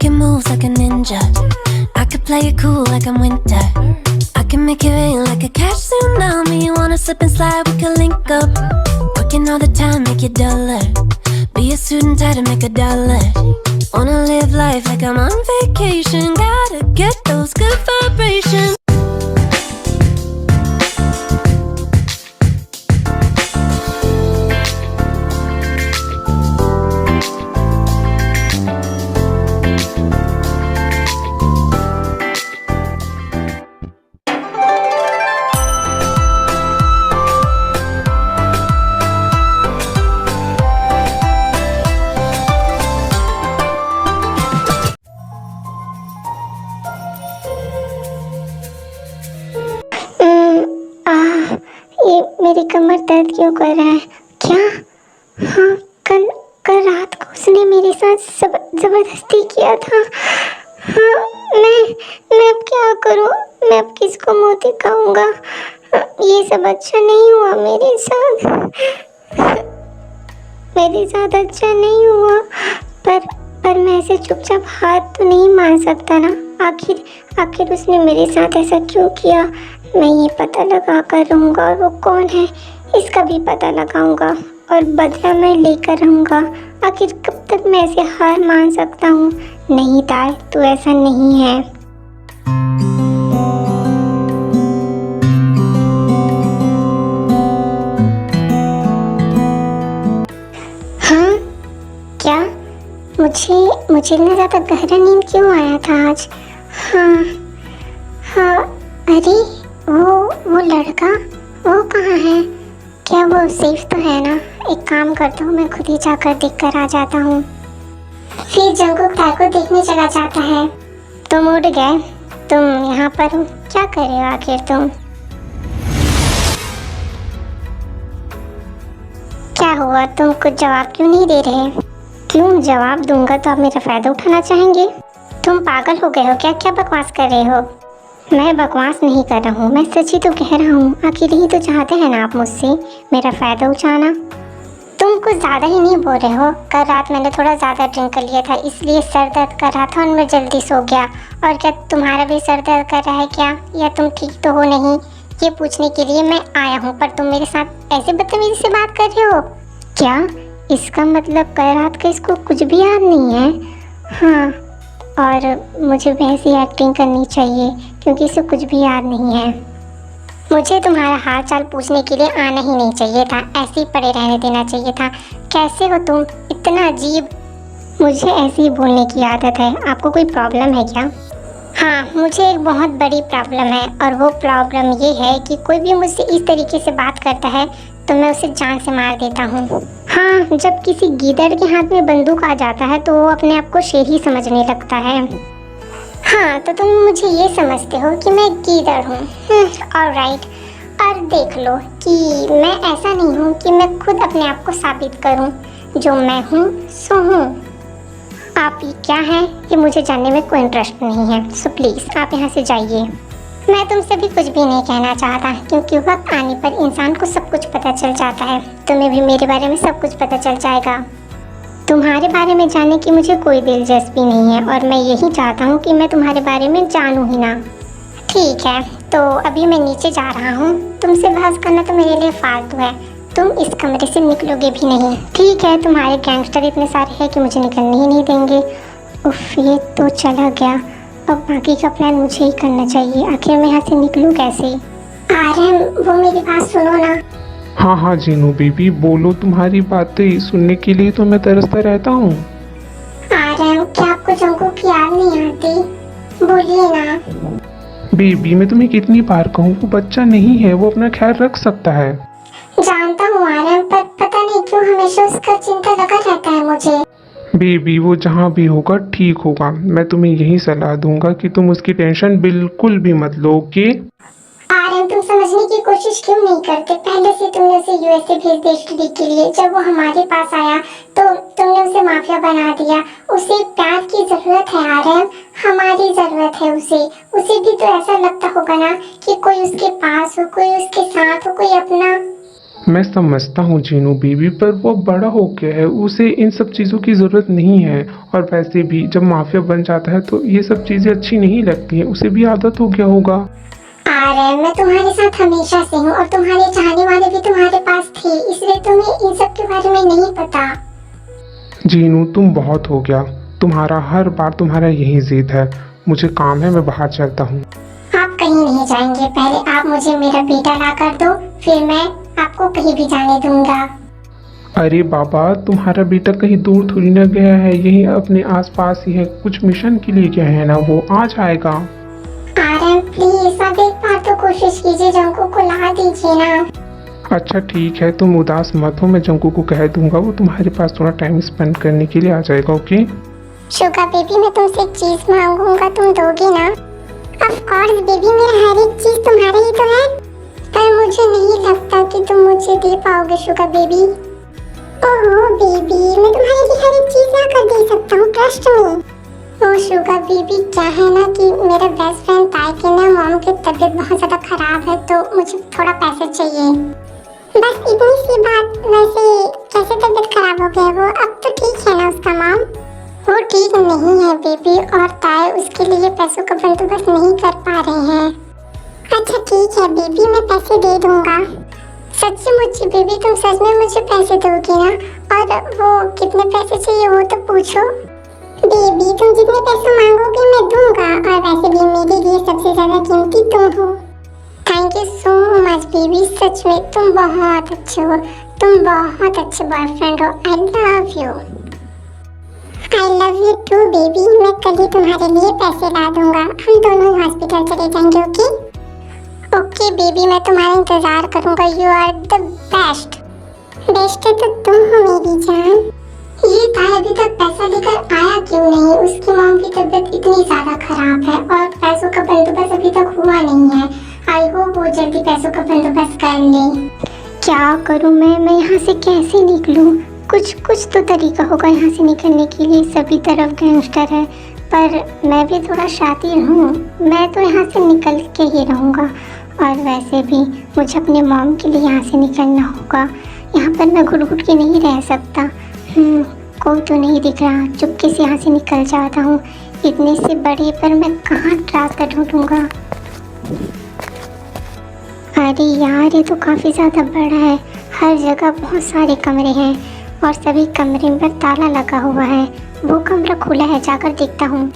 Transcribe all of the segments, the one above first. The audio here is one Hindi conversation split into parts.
Making moves like a ninja. I could play it cool like I'm winter. I can make it rain like a cash tsunami. You wanna slip and slide, we can link up. Working all the time, make it duller. Be a student, try to make $1. Wanna live life like I'm on vacation. Gotta get those good vibrations. ये मेरी कमर दर्द क्यों कर रहा है? क्या? हाँ, कल रात को उसने मेरे साथ जबरदस्ती किया था। हाँ, मैं अब क्या करूँ? मैं अब किसको मुँह दिखाऊंगा? ये सब अच्छा नहीं हुआ मेरे साथ अच्छा नहीं हुआ। पर मैं ऐसे चुपचाप हाथ तो नहीं मार सकता ना। आखिर उसने मेरे साथ ऐसा क्यों किया? मैं ये पता लगा कर रहूँगा और वो कौन है इसका भी पता लगाऊंगा और बदला मैं लेकर रहूँगा। आखिर कब तक मैं ऐसे हार मान सकता हूँ? नहीं तार, तू ऐसा नहीं है। हाँ, क्या? मुझे इतना ज़्यादा गहरा नींद क्यों आया था आज? हाँ, अरे वो लड़का, वो कहाँ है? क्या वो सेफ तो है ना? एक काम करता हूँ, मैं खुद ही जाकर देख कर आ जाता हूँ। फिर जंगकुक तार को देखने चला जाता है। तुम उठ गए? तुम यहाँ पर हो? क्या कर रहे हो आखिर तुम? क्या हुआ? तुम कुछ जवाब क्यों नहीं दे रहे? क्यों? जवाब दूंगा तो आप मेरा फ़ायदा उठाना चाहेंगे? तुम पागल हो गए हो क्या? क्या बकवास कर रहे हो? मैं बकवास नहीं कर रहा हूँ, मैं सच ही तो कह रहा हूँ। आखिर ही तो चाहते हैं ना आप मुझसे मेरा फ़ायदा उठाना। तुम कुछ ज़्यादा ही नहीं बोल रहे हो? कल रात मैंने थोड़ा ज़्यादा ड्रिंक कर लिया था, इसलिए सर दर्द कर रहा था और मैं जल्दी सो गया। और क्या तुम्हारा भी सर दर्द कर रहा है क्या? या तुम ठीक तो हो नहीं? ये पूछने के लिए मैं आया हूँ, पर तुम मेरे साथ ऐसे बदतमीजी से बात कर रहे हो क्या? इसका मतलब कल रात का इसको कुछ भी याद नहीं है? हाँ, और मुझे वैसी एक्टिंग करनी चाहिए क्योंकि इसे कुछ भी याद नहीं है। मुझे तुम्हारा हाल चाल पूछने के लिए आना ही नहीं चाहिए था, ऐसे ही पड़े रहने देना चाहिए था। कैसे हो तुम? इतना अजीब। मुझे ऐसे ही बोलने की आदत है। आपको कोई प्रॉब्लम है क्या? हाँ, मुझे एक बहुत बड़ी प्रॉब्लम है और वो प्रॉब्लम ये है कि कोई भी मुझसे इस तरीके से बात करता है तो मैं उसे जान से मार देता हूँ। हाँ, जब किसी गीदड़ के हाथ में बंदूक आ जाता है तो वो अपने आप को शेर ही समझने लगता है। हाँ, तो तुम मुझे ये समझते हो कि मैं गीदड़ हूँ? ऑलराइट। और देख लो कि मैं ऐसा नहीं हूँ कि मैं खुद अपने आप को साबित करूँ। जो मैं हूँ सो हूँ। आप ये क्या हैं ये मुझे जानने में कोई इंटरेस्ट नहीं है, सो प्लीज़ आप यहाँ से जाइए। मैं तुमसे भी कुछ भी नहीं कहना चाहता क्योंकि वक्त आने पर इंसान को सब कुछ पता चल जाता है। तुम्हें भी मेरे बारे में सब कुछ पता चल जाएगा। तुम्हारे बारे में जानने की मुझे कोई दिलचस्पी नहीं है और मैं यही चाहता हूँ कि मैं तुम्हारे बारे में जानूँ ही ना। ठीक है, तो अभी मैं नीचे जा रहा हूँ। तुमसे बहस करना तो मेरे लिए फालतू है। तुम इस कमरे से निकलोगे भी नहीं। ठीक है, तुम्हारे गैंगस्टर इतने सारे हैं कि मुझे निकलने ही नहीं देंगे। उफ, ये तो चला गया। अब बाकी का प्लान मुझे ही करना चाहिए। आखिर मैं यहाँ से निकलूँ कैसे? आर्यन, वो मेरी बात सुनो ना। हाँ जीनू बेबी, बोलो। तुम्हारी बातें सुनने के लिए तो मैं तरसता रहता हूँ। आर्यन, क्या आपको जंगकुक की याद नहीं आती? बोलिए ना। बेबी, मैं तुम्हें कितनी बार कहूँ, वो बच्चा नहीं है, वो अपना ख्याल रख सकता है। जानता हूँ आर्यन, पर पता नहीं क्यों हमेशा उसका चिंता लगा रहता है मुझे। बेबी, वो जहाँ भी होगा ठीक होगा। मैं तुम्हें यही सलाह दूंगा कि तुम उसकी टेंशन बिल्कुल भी मत लो। ओके आर्यन, तुम समझने की कोशिश क्यों नहीं करते? पहले से तुमने उसे यूएसए भेज दिया स्टडी के लिए। जब वो हमारे पास आया तो तुमने उसे माफिया बना दिया। उसे प्यार की जरूरत है आर्यन, हमारी जरूरत है उसे। उसे भी तो ऐसा लगता होगा ना कि कोई उसके पास हो, कोई उसके साथ हो, कोई अपना। मैं समझता हूँ जीनू बीबी, पर वो बड़ा हो गया है, उसे इन सब चीज़ों की ज़रूरत नहीं है। और वैसे भी जब माफिया बन जाता है तो ये सब चीज़ें अच्छी नहीं लगती हैं, उसे भी आदत हो गया होगा। आर्यन, मैं तुम्हारे साथ हमेशा से हूँ और तुम्हारे चाहने वाले भी तुम्हारे पास थे, इसलिए तुम्हें इन सब के बारे में नहीं पता। जीनू तुम बहुत हो गया, तुम्हारा हर बार तुम्हारा यही जिद है। मुझे काम है, मैं बाहर चलता हूँ। आप कहीं नहीं जाएंगे, पहले आप मुझे मेरा बेटा ला कर दो, फिर मैं आपको कहीं भी जाने दूंगा। अरे बाबा, तुम्हारा बेटा कहीं दूर थोड़ी ना गया है, यही अपने आसपास ही है, कुछ मिशन के लिए गया है ना, वो आ जाएगा। आर्यन प्लीज, आप एक बार तो कोशिश कीजिए, जंकू को ला दीजिए ना। अच्छा ठीक है, तुम उदास मत हो, मैं जंकू को कह दूंगा, वो तुम्हारे पास थोड़ा टाइम स्पेंड करने के लिए आ जाएगा। ओके शुगा बेबी, मैं तुमसे एक चीज मांगूंगा, तुम दोगे ना? ऑफ कोर्स बेबी, मेरा हर एक चीज तुम्हारा ही तो है, पर मुझे नहीं लगता कि तुम मुझे दे पाओगे शुगा बेबी। ओह बेबी, मैं तुम्हारे लिए हर एक चीज ला कर दे सकता हूँ, ट्रस्ट मी। ओह शुगा बेबी, क्या है ना कि मेरे बेस्ट फ्रेंड ताई की ना मॉम की तबीयत बहुत ज्यादा खराब है, तो मुझे थोड़ा पैसे चाहिए, बस इतनी सी बात। वैसे कैसे तबीयत खराब हो गया वो, अब तो ठीक है ना उसका मॉम? वो ठीक नहीं है बेबी, और ताई उसके लिए पैसों का बंदोबस्त नहीं कर पा रहे हैं। अच्छा ठीक है बेबी, मैं पैसे दे दूंगा। सच्ची बेबी, तुम सच में मुझे पैसे दोगी ना? और वो कितने पैसे चाहिए वो तो पूछो। बेबी, तुम जितने पैसे मांगोगे मैं दूंगा, और वैसे भी मेरे लिए सबसे ज्यादा कीमती तुम हो। Thank you so much baby, सच में तुम बहुत अच्छे हो, तुम बहुत अच्छे बॉयफ्रेंड हो। I love you. I love you too baby, मैं कल ही तुम्हारे लिए पैसे ला दूंगा, हम दोनों हॉस्पिटल चले जाएंगे। ओके ओके बेबी, मैं तुम्हारा इंतजार करूंगा। You are the best. Best है तो तुम हो मेरी जान। ये ताई अभी तक पैसा लेकर आया क्यों नहीं? उसकी मॉम की तबीयत इतनी ज्यादा खराब है और पैसों का बंदोबस्त अभी तक हुआ नहीं है। आई होप वो जल्दी पैसों का बंदोबस्त कर ले। क्या करूं मैं यहाँ से कैसे निकलूं? कुछ तो तरीका होगा यहाँ से निकलने के लिए। सभी तरफ गैंगस्टर है, पर मैं भी थोड़ा शातिर हूँ, मैं तो यहाँ से निकल के ही रहूँगा। और वैसे भी मुझे अपने मॉम के लिए यहाँ से निकलना होगा। यहाँ पर मैं घुट के नहीं रह सकता। कोई तो नहीं दिख रहा, चुपके से यहाँ से निकल जाता हूँ। इतने से बड़े पर मैं कहाँ रास्ता ढूंढूंगा? अरे यार, ये तो काफ़ी ज़्यादा बड़ा है, हर जगह बहुत सारे कमरे हैं और सभी कमरे में ताला लगा हुआ है। वो कमरा खुला है, जाकर देखता हूँ।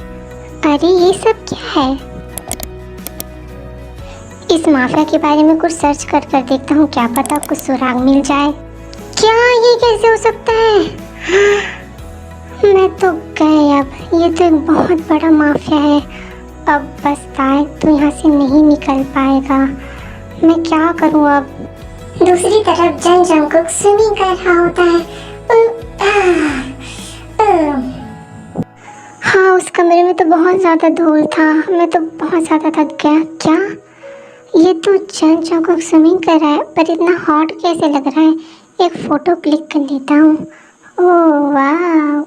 अरे ये सब क्या है? इस माफिया के बारे में कुछ सर्च कर देखता हूँ, क्या पता कुछ सुराग मिल जाए। क्या ये कैसे हो सकता है? मैं तो गए अब, ये तो एक बहुत बड़ा माफिया है। अब बस ताई तो यहाँ से नहीं निकल पाएगा। मैं क्या करूँ अब? दूसरी तरफ जंकुक स्विमिंग कर रहा होता है। हाँ, उस कमरे में तो बहुत ज़्यादा धूल था, मैं तो बहुत ज़्यादा थक गया। क्या ये तो जंकुक स्विमिंग कर रहा है, पर इतना हॉट कैसे लग रहा है? एक फ़ोटो क्लिक कर लेता हूँ। ओह वाह,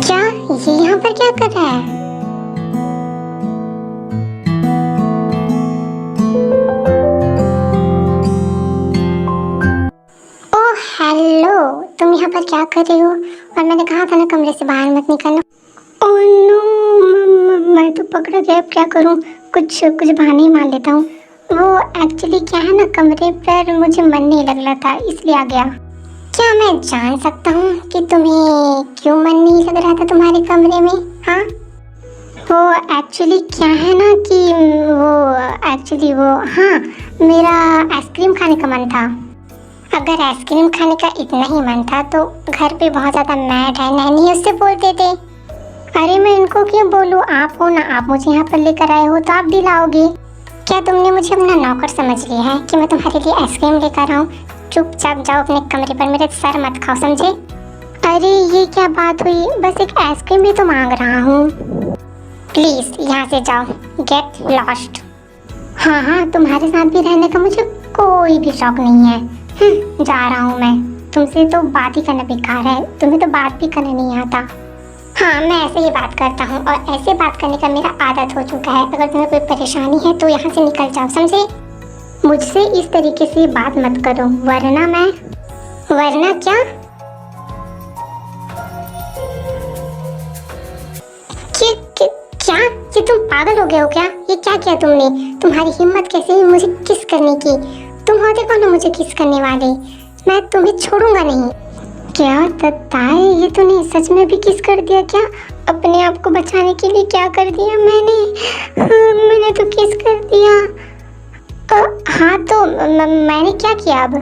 क्या ये यहाँ पर क्या कर रहा है? हेलो, तुम यहाँ पर क्या कर रही हो? और मैंने कहा था ना कमरे से बाहर मत निकलना। ओह नो, मैं तो पकड़ा गया, अब क्या करूँ? कुछ बहाने ही मार लेता हूँ। वो एक्चुअली क्या है ना, कमरे पर मुझे मन नहीं लग रहा था, इसलिए आ गया। क्या मैं जान सकता हूँ कि तुम्हें क्यों मन नहीं लग रहा था तुम्हारे कमरे में? हाँ, वो एक्चुअली क्या है ना कि हाँ, मेरा आइसक्रीम खाने का मन था। अगर आइसक्रीम खाने का इतना ही मन था तो घर पे बहुत ज़्यादा मैड है, नैनी उससे बोल देते। अरे मैं इनको क्यों बोलूँ? आप हो ना, आप मुझे यहाँ पर लेकर आए हो तो आप दिलाओगे। क्या तुमने मुझे अपना नौकर समझ लिया है कि मैं तुम्हारे लिए आइसक्रीम लेकर आऊँ? चुपचाप जाओ अपने कमरे पर, मेरे सर मत खाओ, समझे? अरे ये क्या बात हुई? बस एक आइसक्रीम भी तो मांग रहा हूँ। प्लीज़ यहाँ से जाओ, गेट लॉस्ट। हाँ, तुम्हारे साथ भी रहने का मुझे कोई भी शौक नहीं है। जा रहा हूँ मैं। तुमसे तो बात ही करना बेकार है, तुम्हें तो बात भी करना नहीं आता। हाँ, मैं ऐसे ही बात करता हूँ और ऐसे बात करने का मेरा आदत हो चुका है। अगर तुम्हें कोई परेशानी है तो यहाँ से निकल जाओ, समझे? मुझसे इस तरीके से बात मत करो, वरना क्या? क्या ये तुम पागल हो गए हो क्या? ये क्या किया तुमने? तुम्हारी हिम्मत कैसे हुई मुझे किस करने की? तुम होते कौन हो मुझे किस करने वाले? मैं तुम्हें छोड़ूंगा नहीं। क्या तत्ताए, ये तूने सच में भी किस कर दिया क्या? अपने आप को बचाने के लिए क्या कर दिया मैंने? मैंने तो किस कर दिया। हाँ तो मैंने क्या किया अब?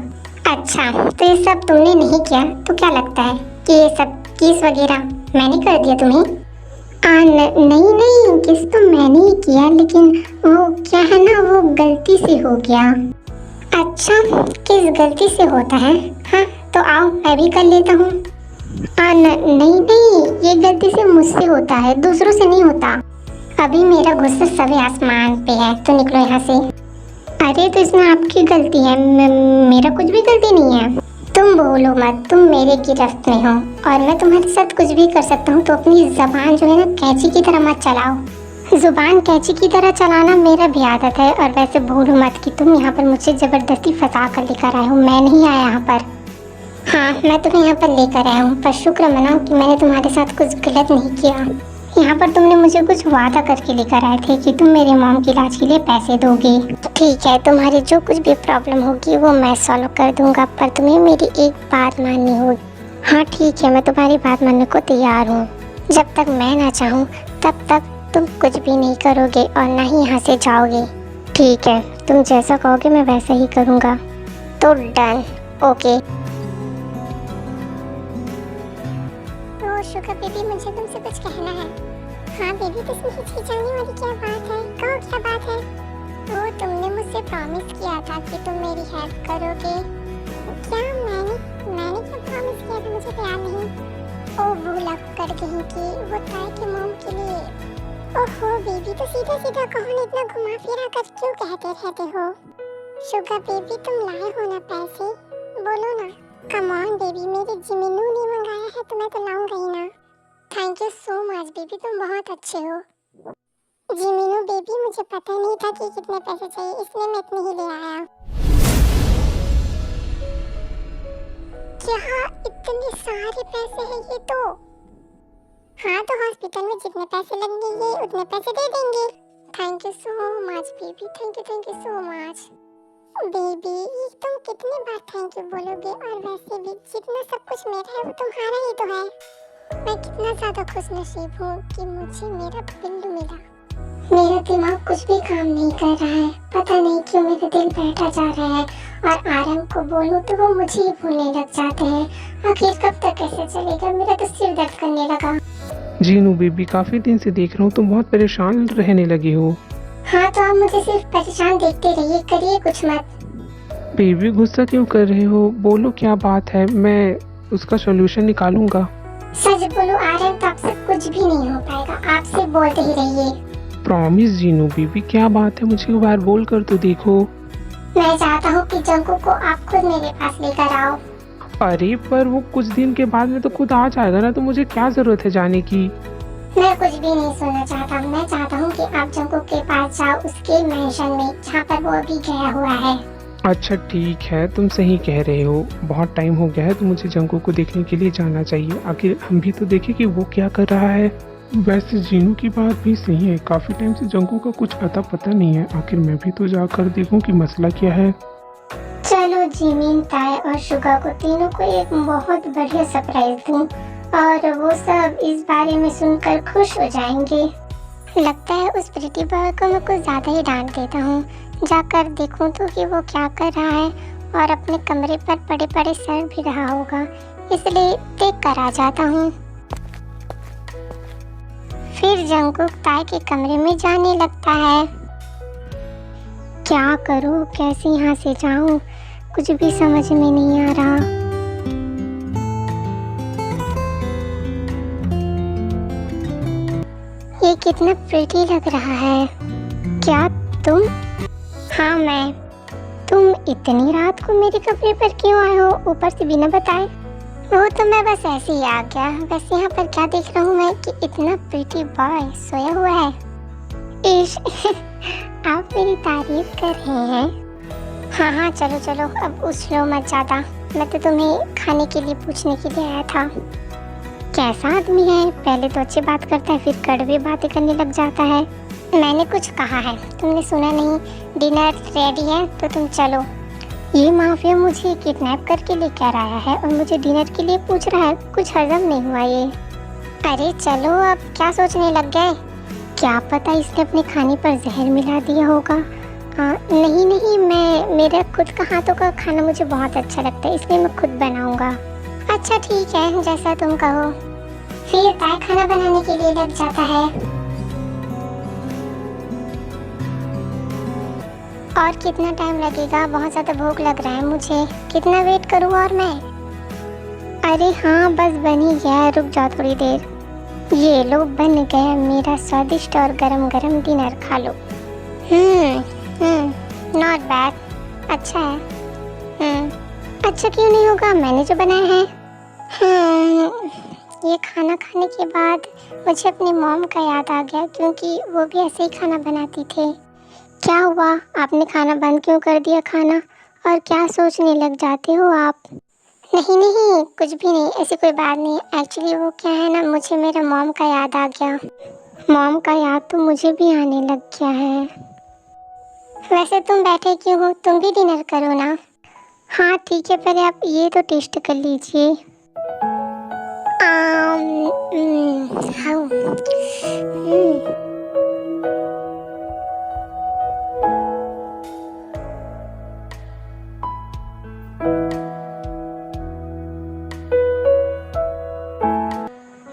अच्छा, तो ये सब तुमने नहीं किया तो क्या लगता है कि ये सब किस वगैरह मैंने कर दिया तुम्हें? नहीं, किस तो मैंने ही किया, लेकिन वो क्या है ना, वो गलती से हो गया। अच्छा, किस गलती से होता है? हाँ तो आओ मैं भी कर लेता हूँ। नहीं, ये गलती से मुझसे होता है, दूसरों से नहीं होता। अभी मेरा गुस्सा सभी आसमान पे है, तो निकलो यहाँ से। अरे तो इसमें आपकी गलती है, मेरा कुछ भी गलती नहीं है। तुम बोलो मत, तुम मेरे गिरफ्त में हो और मैं तुम्हारे साथ कुछ भी कर सकता हूँ, तो अपनी जबान जो है ना कैंची की तरह मत चलाओ। जुबान कैंची की तरह चलाना मेरा भी आदत है। और वैसे भूलो मत कि तुम यहाँ पर मुझे जबरदस्ती फंसा कर लेकर आए हो, मैं नहीं आया यहाँ पर। हाँ, मैं तुम्हें यहाँ पर लेकर आया हूँ, पर शुक्र मनाओ कि मैंने तुम्हारे साथ कुछ गलत नहीं किया। यहाँ पर तुमने मुझे कुछ वादा करके लेकर आए थे कि तुम मेरे मॉम के इलाज के लिए पैसे दोगे। ठीक है, तुम्हारी जो कुछ भी प्रॉब्लम होगी वो मैं सॉल्व कर दूंगा, पर तुम्हें मेरी एक बात माननी होगी। हाँ ठीक है, मैं तुम्हारी बात मानने को तैयार हूँ। जब तक मैं ना चाहूँ तब तक तुम कुछ भी नहीं करोगे और ना ही यहाँ से जाओगे। ठीक है, तुम जैसा कहोगे मैं वैसा ही करूँगा। तो डन, ओके। तो शुगर बेबी, मुझे तुमसे कुछ कहना है। हाँ बेबी, तो इसमें हिचकिचाने वाली क्या बात है? कहो क्या बात है? तो तुमने मुझसे प्रॉमिस किया था कि तुम मेरी हेल्प करोगे। क्या मैंने क्या प्रॉमिस किया था? मुझे तो याद नहीं। ओ भूला कर कहीं की, वो ताई की मॉम के लिए। ओहो बेबी, तो सीधा सीधा कहो ना, इतना घुमा फिरा कर क्यों कहते रहते हो? शुगर बेबी, तुम लाए हो ना पैसे, बोलो ना। कम ऑन बेबी, मेरे जिमिनू ने मंगाया है तो मैं तो लाऊंगा ही ना। Thank you so much baby, तुम बहुत अच्छे हो। जिमिनू बेबी, मुझे पता नहीं था कि कितने पैसे चाहिए, इसलिए मैं इतने ही ले आया। क्या इतने सारे पैसे हैं ये तो? हाँ तो हॉस्पिटल में जितने पैसे लगेंगे उतने पैसे दे देंगे। Thank you so much baby, thank you so much baby. तुम कितनी बार थैंक यू बोलोगे? और वैसे भी जितना सब कुछ मेरा है वो तुम्हारा ही तो है। मैं कितना ज्यादा खुश नसीब हूँ कि मुझे मेरा बिल्लू मिला। मेरा दिमाग कुछ भी काम नहीं कर रहा है, पता नहीं क्यों मेरा दिल बैठा जा रहा है, और आरम को बोलूं तो वो मुझे ही भूलने लग जाते हैं। आखिर कब तक ऐसे चलेगा? मेरा तो सिर दर्द करने लगा। जीनू बेबी, काफी दिन से देख रहा हूँ तुम बहुत परेशान रहने लगे हो। हाँ तो आप मुझे सिर्फ परेशान देखते रहिए, करिए कुछ मत। बेबी गुस्सा क्यों कर रहे हो? बोलो क्या बात है, मैं उसका सॉल्यूशन निकालूंगा। सच बोलो आरम, तो आपसे कुछ भी नहीं हो पाएगा, आपसे बोलते ही रहिए। प्रॉमिस जीनू बेबी, क्या बात है, मुझे एक बार बोल कर तो देखो। मैं चाहता हूँ कि जंकू को आप खुद मेरे पास लेकर आओ। अरे पर वो कुछ दिन के बाद में तो खुद आ जाएगा ना, तो मुझे क्या जरूरत है जाने की? मैं कुछ भी नहीं सुनना चाहता। मैं चाहता हूँ कि आप जंकू के पास जाओ, उसके मैंशन में जहाँ पर वो अभी गया हुआ है। अच्छा ठीक है, तुम सही कह रहे हो, बहुत टाइम हो गया है तो मुझे जंकू को देखने के लिए जाना चाहिए। आखिर हम भी तो देखें कि वो क्या कर रहा है। वैसे जीनू की बात भी सही है, काफी टाइम से जंकू का कुछ पता नहीं है। आखिर मैं भी तो जाकर देखूं कि मसला क्या है। चलो जिमिन, ताई और शुगा को तीनों को एक बहुत बढ़िया सरप्राइज दूं और वो सब इस बारे में सुनकर खुश हो जाएंगे। लगता है उस प्रीति बॉय को मैं कुछ ज्यादा ही डांट देता हूँ। जाकर देखूं तो कि वो क्या कर रहा है, और अपने कमरे पर बड़े बड़े सर भी रहा होगा, इसलिए देख कर आ जाता हूँ। फिर जंकुक ताई के कमरे में जाने लगता है। क्या करूँ, कैसे यहाँ से जाऊँ, कुछ भी समझ में नहीं आ रहा। ये कितना प्रिटी लग रहा है। क्या तुम? हाँ मैं। तुम इतनी रात को मेरे कमरे पर क्यों आए हो, ऊपर से बिना बताए? वो तो मैं बस ऐसे ही आ गया। वैसे यहाँ पर क्या देख रहा हूँ मैं कि इतना प्रीटी बॉय सोया हुआ है। इश आप मेरी तारीफ कर रहे हैं। हाँ हाँ चलो चलो अब उछलो मत ज़्यादा। मैं तो तुम्हें खाने के लिए पूछने के लिए आया था। कैसा आदमी है, पहले तो अच्छी बात करता है फिर कड़वी बातें करने लग जाता है। मैंने कुछ कहा है, तुमने सुना नहीं? डिनर रेडी है तो तुम चलो। ये माफिया मुझे किडनैप करके लेकर आया है और मुझे डिनर के लिए पूछ रहा है, कुछ हजम नहीं हुआ ये। अरे चलो अब क्या सोचने लग गए? क्या पता इसने अपने खाने पर जहर मिला दिया होगा। नहीं नहीं, मेरे खुद का हाथों का खाना मुझे बहुत अच्छा लगता है, इसलिए मैं खुद बनाऊंगा। अच्छा ठीक है, जैसा तुम कहो। फिर ताय खाना बनाने के लिए लग जाता है। और कितना टाइम लगेगा? बहुत ज़्यादा भूख लग रहा है मुझे। कितना वेट करूँ और मैं? अरे हाँ बस बन ही गया है, रुक जाओ थोड़ी देर। ये लो बन गया मेरा स्वादिष्ट और गरम गरम डिनर, खा लो। नॉट बैड, अच्छा है। अच्छा क्यों नहीं होगा, मैंने जो बनाया है। ये खाना खाने के बाद मुझे अपनी मॉम का याद आ गया, क्योंकि वो भी ऐसे ही खाना बनाती थे। क्या हुआ, आपने खाना बंद क्यों कर दिया खाना? और क्या सोचने लग जाते हो आप? नहीं नहीं कुछ भी नहीं, ऐसी कोई बात नहीं। एक्चुअली वो क्या है ना, मुझे मेरा मॉम का याद आ गया। मॉम का याद तो मुझे भी आने लग गया है। वैसे तुम बैठे क्यों हो, तुम भी डिनर करो ना। हाँ ठीक है, पहले आप ये तो टेस्ट कर लीजिए।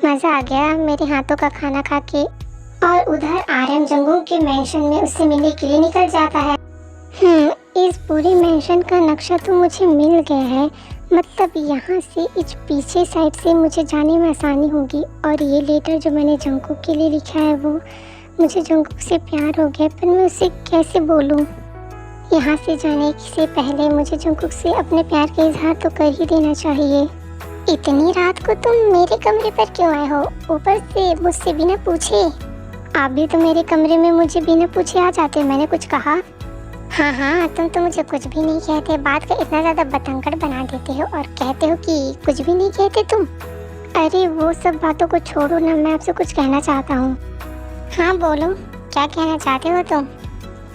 मज़ा आ गया मेरे हाथों का खाना खा के। और उधर आर्यन जंगू के मेंशन में उससे मिलने के लिए निकल जाता है। इस पूरे मेंशन का नक्शा तो मुझे मिल गया है, मतलब यहाँ से इस पीछे साइड से मुझे जाने में आसानी होगी। और ये लेटर जो मैंने जंगू के लिए लिखा है, वो मुझे जंगू से प्यार हो गया, पर मैं उसे कैसे बोलूँ? यहाँ से जाने से पहले मुझे जंगू से अपने प्यार का इजहार तो कर ही देना चाहिए। इतनी रात को तुम मेरे कमरे पर क्यों आए हो, ऊपर से मुझसे बिना पूछे? आप भी तो मेरे कमरे में मुझे बिना पूछे आ जाते, मैंने कुछ कहा? हाँ तुम तो मुझे कुछ भी नहीं कहते, बात का इतना ज़्यादा बतंगड़ बना देते हो और कहते हो कि कुछ भी नहीं कहते तुम। अरे वो सब बातों को छोड़ो ना, मैं आपसे कुछ कहना चाहता हूँ। हाँ बोलो, क्या कहना चाहते हो तुम?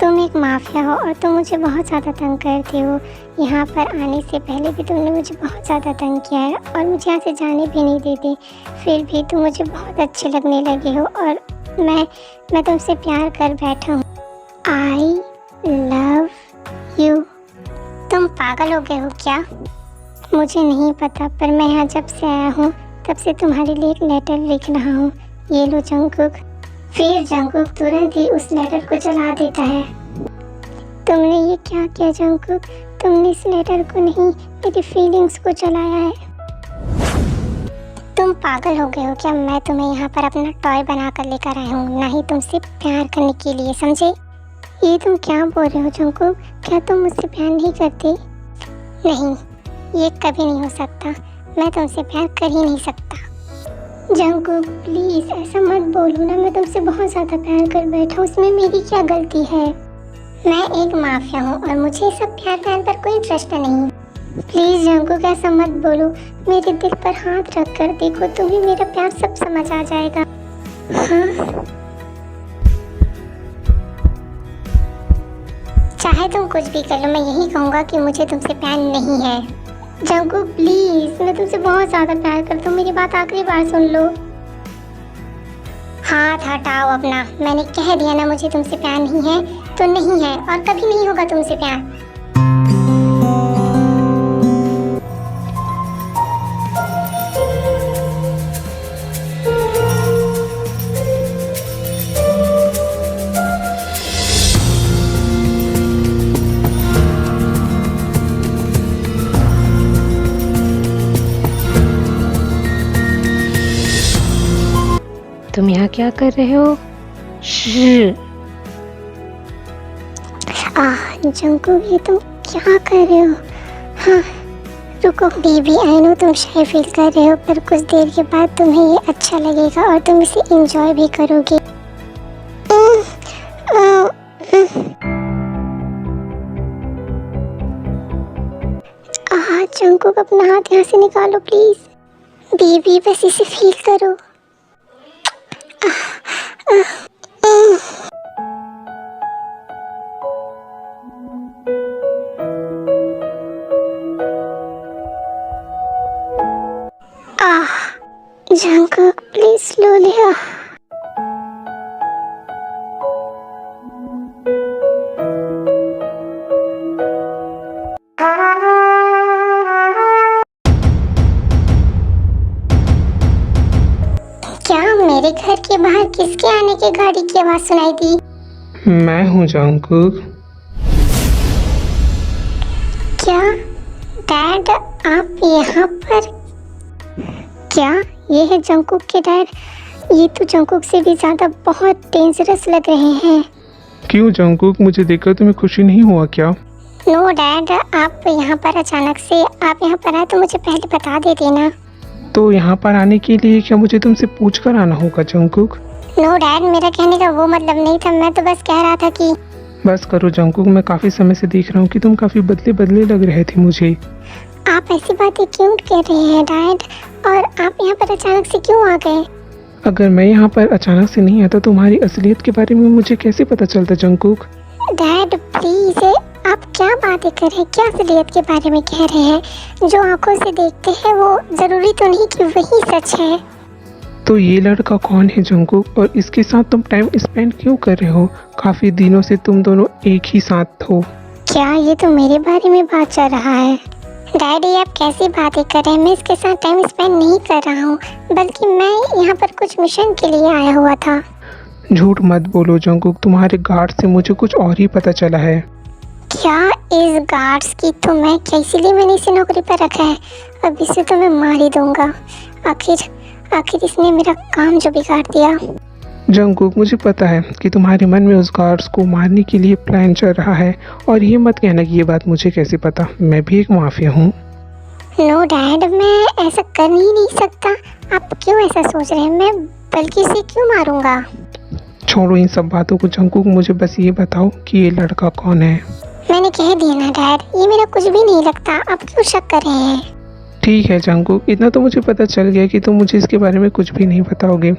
तुम एक माफिया हो और तुम मुझे बहुत ज़्यादा तंग करते हो। यहाँ पर आने से पहले भी तुमने मुझे बहुत ज़्यादा तंग किया है और मुझे यहाँ से जाने भी नहीं देते, फिर भी तुम मुझे बहुत अच्छे लगने लगे हो और मैं तुमसे प्यार कर बैठा हूँ। आई लव यू। तुम पागल हो गए हो क्या? मुझे नहीं पता, पर मैं यहाँ जब से आया हूँ तब से तुम्हारे लिए एक लेटर लिख रहा हूँ। ये लो जंगकुक। फिर जंगकुक तुरंत ही उस लेटर को जला देता है। तुमने ये क्या किया जंगकुक? तुमने इस लेटर को नहीं, मेरी फीलिंग्स को जलाया है। तुम पागल हो गए हो क्या? मैं तुम्हें यहाँ पर अपना टॉय बनाकर लेकर आया हूँ, ना ही तुमसे प्यार करने के लिए, समझे? ये तुम क्या बोल रहे हो जंगकुक? क्या तुम मुझसे प्यार नहीं करते? नहीं, ये कभी नहीं हो सकता। मैं तुमसे प्यार कर ही नहीं सकता। जंगकुक प्लीज़ ऐसा मत बोलो ना, मैं तुमसे बहुत ज़्यादा प्यार कर बैठा, उसमें मेरी क्या गलती है? मैं एक माफिया हूँ और मुझे सब प्यार पर कोई इंटरेस्ट नहीं। प्लीज़ जंगकुक ऐसा मत बोलो, मेरे दिल पर हाथ रख कर देखो, तुम्हें मेरा प्यार सब समझ आ जाएगा। हाँ चाहे तुम कुछ भी कर लो, मैं यही कहूँगा कि मुझे तुमसे प्यार नहीं है। जंगकुक प्लीज़, मैं तुमसे बहुत ज़्यादा प्यार करता हूँ, मेरी बात आखिरी बार सुन लो। हाथ हटाओ अपना, मैंने कह दिया ना मुझे तुमसे प्यार नहीं है तो नहीं है और कभी नहीं होगा तुमसे प्यार। तुम यहाँ क्या कर रहे हो? जंगकुक ये तुम क्या कर रहे हो? हाँ रुको बेबी, आई नो तुम शाय फील कर रहे हो, पर कुछ देर के बाद तुम्हें ये अच्छा लगेगा और तुम इसे एंजॉय भी करोगे। जंकुक अपना हाथ यहाँ से निकालो प्लीज। बेबी बस इसे फील करो। Jungkook please slowly. क्या मेरे घर के बाहर किसके आने की गाड़ी की आवाज सुनाई दी? मैं हूँ जंकुक। क्या डैड आप यहाँ पर? क्या ये है जंकुक के डैड? ये तो जंकुक से भी ज्यादा बहुत डेंजरस लग रहे हैं। क्यों जंकुक, मुझे देखकर तुम्हें खुशी नहीं हुआ क्या? नो डैड, आप यहाँ पर अचानक से आप यहाँ पर आए तो मुझे पहले बता देते ना। तो यहाँ पर आने के लिए क्या मुझे तुमसे पूछ कर आना होगा जंकुक? नो डैड, मेरा कहने का वो मतलब नहीं था। मैं तो बस कह रहा था कि बस करो जंकुक, मैं काफी समय से देख रहा हूँ कि तुम काफी बदले बदले लग रहे थे मुझे। आप ऐसी बातें क्यों कह रहे हैं डैड? और आप यहाँ पर अचानक से क्यों आ गए? अगर मैं यहाँ पर अचानक से नहीं आता तो तुम्हारी असलियत के बारे में मुझे कैसे पता चलता जंकुक? डैड प्लीज, आप क्या बातें कर रहे हैं? क्या असलियत के बारे में कह रहे हैं? जो आंखों से देखते हैं वो जरूरी तो नहीं कि वही सच है। तो ये लड़का कौन है जंकुक, और इसके साथ तुम टाइम स्पेंड क्यों कर रहे हो? काफी दिनों से तुम दोनों एक ही साथ हो। क्या ये तो मेरे बारे में बात चल रहा है? डैडी आप कैसी बातें कर रहे हैं? मैं इसके साथ टाइम स्पेंड नहीं कर रहा हूँ, बल्कि मैं यहाँ पर कुछ मिशन के लिए आया हुआ था। झूठ मत बोलो जंकुक, तुम्हारे गार्ड से मुझे कुछ और ही पता चला है। क्या इस गार्ड्स की तो मैं क्या इसीलिए मैंने इसे नौकरी पर रखा है? अब इसे तो मैं मार ही दूंगा। आखिर इसने मेरा काम जो बिगाड़ दिया। जंकुक मुझे पता है कि तुम्हारे मन में उस गार्ड्स को मारने के लिए प्लान चल रहा है, और ये मत कहना कि ये बात मुझे कैसे पता। मैं भी एक माफिया हूँ। नो डैड, मैं ऐसा कर ही नहीं सकता। आप क्यों ऐसा सोच रहे हैं? मैं बल्कि इसे क्यों मारूंगा? छोड़ो इन सब बातों को जंकुक, मुझे बस ये बताओ कि ये लड़का कौन है? मैंने कह दिया ना डैड, ये मेरा कुछ भी नहीं लगता। आप क्यों शक कर रहे हैं? ठीक है जंकुक, इतना तो मुझे पता चल गया कि तुम मुझे इसके बारे में कुछ भी नहीं बताओगे,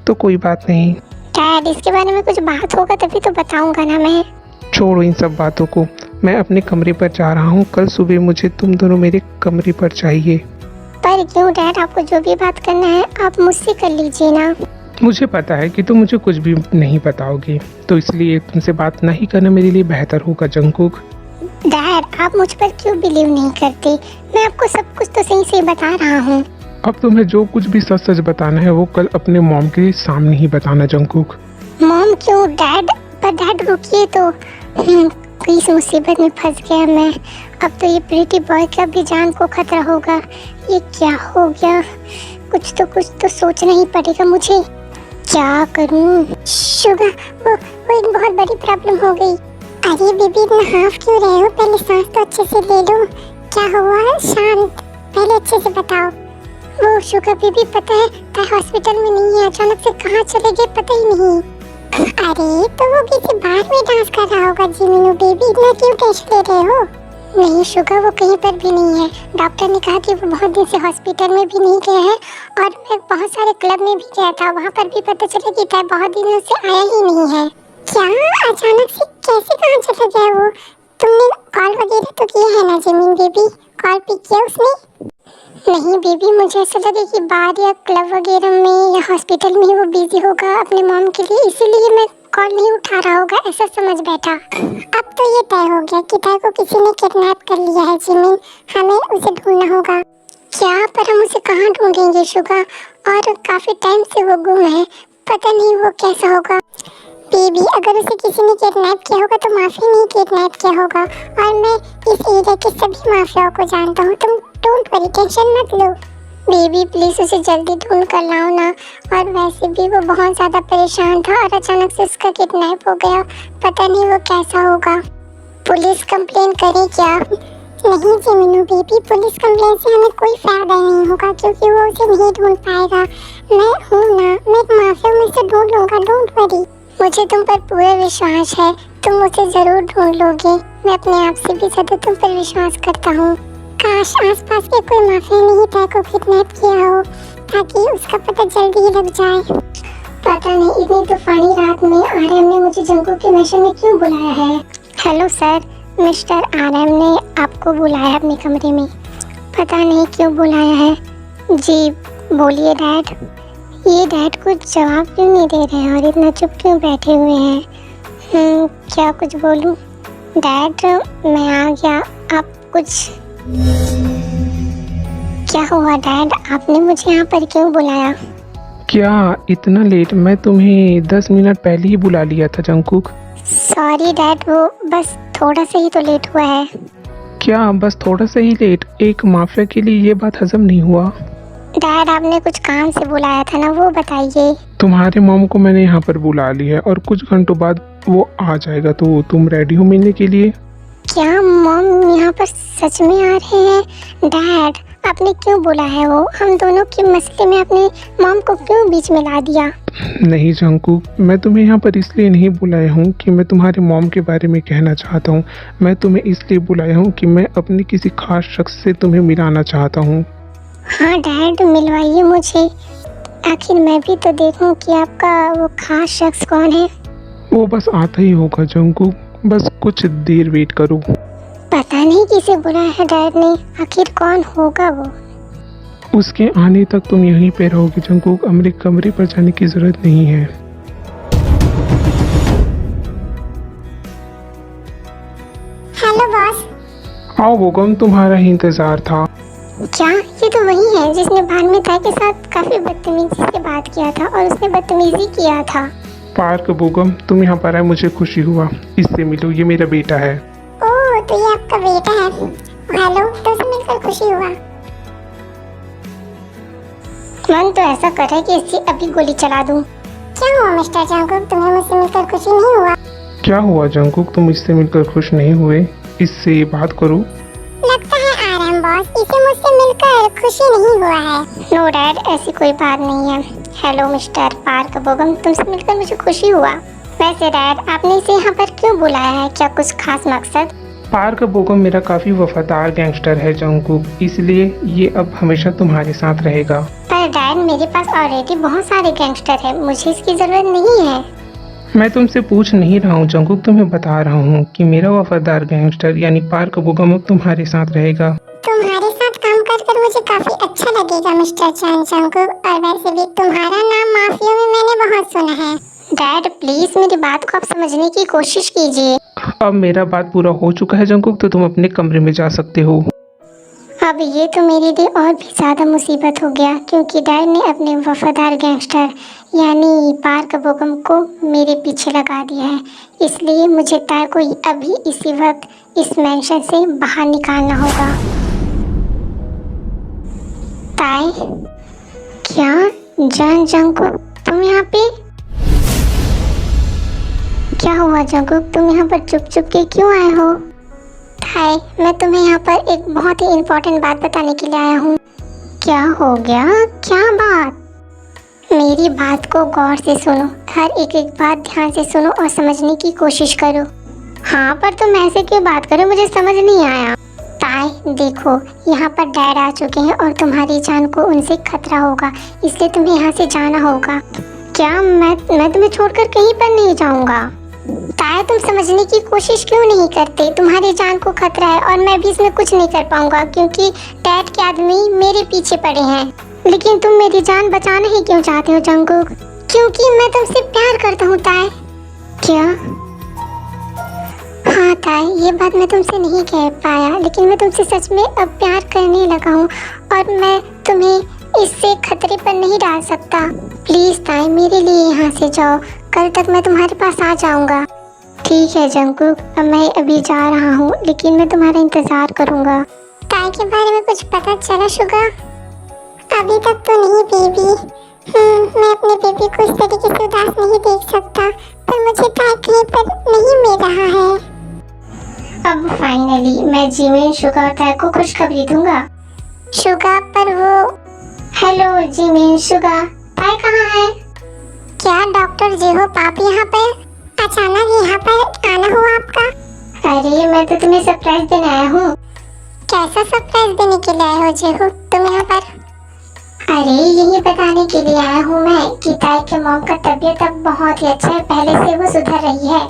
तो कोई बात नहीं। डैड इसके बारे में कुछ बात होगा तभी तो बताऊंगा ना मैं। छोड़ो इन सब बातों को, मैं अपने कमरे पर जा रहा हूँ। कल सुबह मुझे तुम दोनों मेरे कमरे पर चाहिए। पर क्यों डैड? आपको जो भी बात करना है आप मुझसे कर लीजिए ना। मुझे पता है कि तुम मुझे कुछ भी नहीं बताओगे, तो इसलिए तुमसे बात नहीं करना मेरे लिए बेहतर होगा जंकुक। डैड आप मुझ पर क्यों बिलीव नहीं करते? मैं आपको सब कुछ तो सही से बता रहा हूँ। अब तुम्हें जो कुछ भी सच सच बताना है वो कल अपने मॉम के सामने ही बताना जंकुक। मॉम क्यों डैड? पर डैड रुकिए तो। इस मुसीबत में फंस गया मैं। अब तो ये प्रीटी बॉय का भी जान को खतरा होगा। ये क्या हो गया? कुछ तो सोचना ही पड़ेगा मुझे। क्या करूं? शुगर, वो एक बहुत बड़ी प्रॉब्लम हो गई। अरे बेबी इतना हाफ क्यों रहे हो? पहले सांस तो अच्छे से ले लो। क्या हुआ है? शांत, पहले अच्छे से बताओ। वो शुगर बेबी पता है ताई हॉस्पिटल में नहीं है, अचानक से कहाँ चले गए पता ही नहीं। अरे तो वो किसी बार में डांस कर रहा होगा। जिमिनो बेबी इतना क्यों टेंशन ले रहे हो? नहीं शुगर, वो कहीं पर भी नहीं है। डॉक्टर ने कहा कि वो बहुत दिन से हॉस्पिटल में भी नहीं गया है, और मैं बहुत सारे क्लब में भी गया था, वहाँ पर भी पता चला कि ताई बहुत दिनों से आया ही नहीं है। क्या अचानक से कैसे कहाँ चला गया वो? तुमने कॉल वगैरह तो किया है ना जिमिन बेबी? कॉल पिक किया उसने? नहीं बेबी, मुझे ऐसा लगा कि बाहर या क्लब वगैरह में या हॉस्पिटल में वो बिजी होगा अपने मॉम के लिए, इसीलिए मैं कॉल नहीं उठा रहा होगा, ऐसा समझ बैठा। अब तो ये तय हो गया कि ताई को किसी ने किडनैप कर लिया है जिमिन। हमें उसे ढूंढना होगा। क्या? पर हम उसे कहाँ ढूंढेंगे शुगा? और काफी टाइम से वो गुम है, पता नहीं वो कैसा होगा। बेबी अगर उसे किसी ने किडनैप किया होगा तो माफी नहीं किडनैप किया होगा, और मैं इस एरिया के सभी माफियाओं को जानता हूँ। तुम डोंट वरी, टेंशन मत लो। बेबी प्लीज उसे जल्दी ढूंढ कर लाओ ना। और वैसे भी वो बहुत ज़्यादा परेशान था और अचानक से उसका किडनैप हो गया, पता नहीं वो कैसा होगा। पुलिस कंप्लेन करे क्या? नहीं जिमिनू बेबी, पुलिस कंप्लेंट से हमें कोई फायदा नहीं होगा क्योंकि वो उसे नहीं ढूंढ पाएगा। मैं हूँ ना, मैं एक माफिया में से ढूंढ लूंगा, डोंट वरी। मुझे तुम पर पूरा विश्वास है, तुम उसे जरूर ढूंढ लोगे। मैं अपने आप से भी ज्यादा तुम पर विश्वास करता हूँ। काश आसपास के कोई माफिया ने ही टै को किडनैप किया हो ताकि उसका पता जल्दी ही लग जाए। पता नहीं इतनी तूफानी रात में आरएम ने मुझे जंगल के मिशन में क्यों बुलाया है। हेलो सर, मिस्टर आरएम ने आपको बुलाया अपने कमरे में। पता नहीं क्यों बुलाया है। जी बोलिए डैड। ये डैड कुछ जवाब क्यों नहीं दे रहे हैं और इतना चुप क्यों बैठे हुए हैं। क्या कुछ बोलूं? डैड मैं आ गया। आप कुछ क्या हुआ डैड, आपने मुझे यहाँ पर क्यों बुलाया? क्या इतना लेट? मैं तुम्हें 10 मिनट पहले ही बुला लिया था जंकुक। सॉरी डैड, वो बस थोड़ा सा ही तो लेट हुआ है। क्या बस थोड़ा सा ही लेट? एक माफिया के लिए ये बात हजम नहीं हुआ? डैड आपने कुछ काम से बुलाया था ना, वो बताइए। तुम्हारे मॉम को मैंने यहाँ पर बुला लिया है और कुछ घंटों बाद वो आ जाएगा, तो तुम रेडी हो मिलने के लिए? क्या मॉम यहाँ पर सच में आ रहे हैं? डैड आपने क्यों बुलाया है? वो हम दोनों के मसले में अपने मॉम को क्यों बीच में ला दिया? नहीं जंकुक, मैं तुम्हें यहाँ पर इसलिए नहीं बुलाया हूँ कि मैं तुम्हारे मॉम के बारे में कहना चाहता हूँ। मैं तुम्हें इसलिए बुलाया हूँ कि मैं अपने किसी खास शख्स से तुम्हें मिलाना चाहता हूँ। हाँ डैड मिलवाइए मुझे, आखिर मैं भी तो देखूं कि आपका वो खास शख्स कौन है। वो बस आता ही होगा जंकुक, बस कुछ देर वेट करो। पता नहीं किसे बुलाया है डैड ने, आखिर कौन होगा वो? उसके आने तक तुम यहीं पे रहोगे जंकुक, मेरे कमरे पर जाने की जरूरत नहीं है। Hello boss. आओ बोगम, तुम्हारा ही इंतजार था। क्या ये तो वही है जिसने भानमी ताई के साथ काफी बदतमीजी से बात किया था और उसने बदतमीजी किया था? पार्क बोगम, तुम यहाँ पर आए मुझे खुशी हुआ। इससे मिलो, ये मेरा बेटा है। ओह तो ये आपका बेटा है। हेलो, तुमसे मिलकर खुशी हुआ। मन तो ऐसा कर रहा है कि इससे अभी गोली चला दूं। क्या हुआ मिस्टर जंकुक, तुम्हें मुझसे मिलकर खुशी नहीं हुआ? क्या हुआ जंकुक, तुम इससे मिलकर खुश नहीं हुए? इससे बात करो। लगता है आरएम बॉस, इसे मुझसे मिलकर खुशी नहीं हुआ है। नो डैड, ऐसी कोई बात नहीं है। हेलो मिस्टर पार्क बोगम, तुमसे मिलकर मुझे खुशी हुआ। वैसे डैड आपने इसे यहाँ पर क्यों बुलाया है, क्या कुछ खास मकसद? पार्क बोगम मेरा काफी वफादार गैंगस्टर है जंकुक, इसलिए ये अब हमेशा तुम्हारे साथ रहेगा। पर डैड मेरे पास ऑलरेडी बहुत सारे गैंगस्टर हैं, मुझे इसकी जरूरत नहीं है। मैं तुमसे पूछ नहीं रहा हूँ जंकुक, तुम्हें बता रहा हूँ कि मेरा वफादार गैंगस्टर यानी पार्क बोगम अब तुम्हारे साथ रहेगा। तुम्हारे साथ काम कर मुझे काफी अच्छा लगेगा मिस्टर जंकुक, और वैसे भी तुम्हारा नाम माफिया में मैंने बहुत सुना है। डैड प्लीज मेरी बात को आप समझने की कोशिश कीजिए। अब मेरा बात पूरा हो चुका है जंकुक, तो तुम अपने कमरे में जा सकते हो। अब ये तो मेरे लिए और भी ज़्यादा मुसीबत हो गया क्योंकि डैड ने अपने वफादार गैंगस्टर यानी पार्क बोगम को मेरे पीछे लगा दिया है। इसलिए मुझे ताय को अभी इसी वक्त इस मेंशन से बाहर निकालना होगा। ताय, क्या जंकुक तुम यहाँ पे? क्या हुआ जंकुक, तुम यहाँ पर चुप चुप के क्यों आए हो? हाय, मैं तुम्हें यहाँ पर एक बहुत ही इम्पोर्टेंट बात बताने के लिए आया हूँ। क्या हो गया, क्या बात? मेरी बात को गौर से सुनो, हर एक बात ध्यान से सुनो और समझने की कोशिश करो। हाँ पर तुम ऐसे क्यों बात करो, मुझे समझ नहीं आया। ताई देखो, यहाँ पर डैड आ चुके हैं और तुम्हारी जान को उनसे खतरा होगा, इसलिए तुम्हें यहाँ से जाना होगा। क्या मैं तुम्हें छोड़कर कहीं पर नहीं जाऊँगा। ताया तुम समझने की कोशिश क्यों नहीं करते? तुम्हारी जान को खतरा है और मैं भी इसमें कुछ नहीं कर पाऊंगा क्योंकि डैड के आदमी मेरे पीछे पड़े हैं। लेकिन तुम मेरी जान बचाना ही क्यों चाहते हो जंकुक? क्योंकि मैं तुमसे प्यार करता हूँ ताय। क्या? हाँ ताय, ये बात मैं तुमसे नहीं कह पाया, लेकिन मैं तुमसे सच में अब प्यार करने लगा हूँ और मैं तुम्हें इससे खतरे पर नहीं डाल सकता। प्लीज ताई मेरे लिए यहाँ से जाओ, कल तक मैं तुम्हारे पास आ जाऊंगा। ठीक है जंकुक, अब मैं अभी जा रहा हूँ, लेकिन मैं तुम्हारा इंतजार करूँगा। ताई के बारे में कुछ पता चला शुगा? अभी तक तो नहीं बेबी। मैं अपने बेबी को इस तरीके से उदास नहीं देख सकता, पर मुझे ताई कहीं पर नहीं मिल रहा है। अब फाइनली फाइनली मैं जीमेन शुगा और ताई को खुशखबरी दूंगा। शुगा पर वो हेलो जीमेन शुगा, ताई कहाँ है? क्या डॉक्टर जेहोप आप यहाँ पर अचानक यहाँ पर आना हुआ आपका? अरे मैं तो तुम्हें सरप्राइज देने आया हूँ। कैसा सरप्राइज देने के लिए आए हो जेहोप तुम यहाँ पर? अरे यही बताने के लिए आया हूँ मैं कि ताई के मॉम का तबीयत अब बहुत ही अच्छा है, पहले से वो सुधर रही है।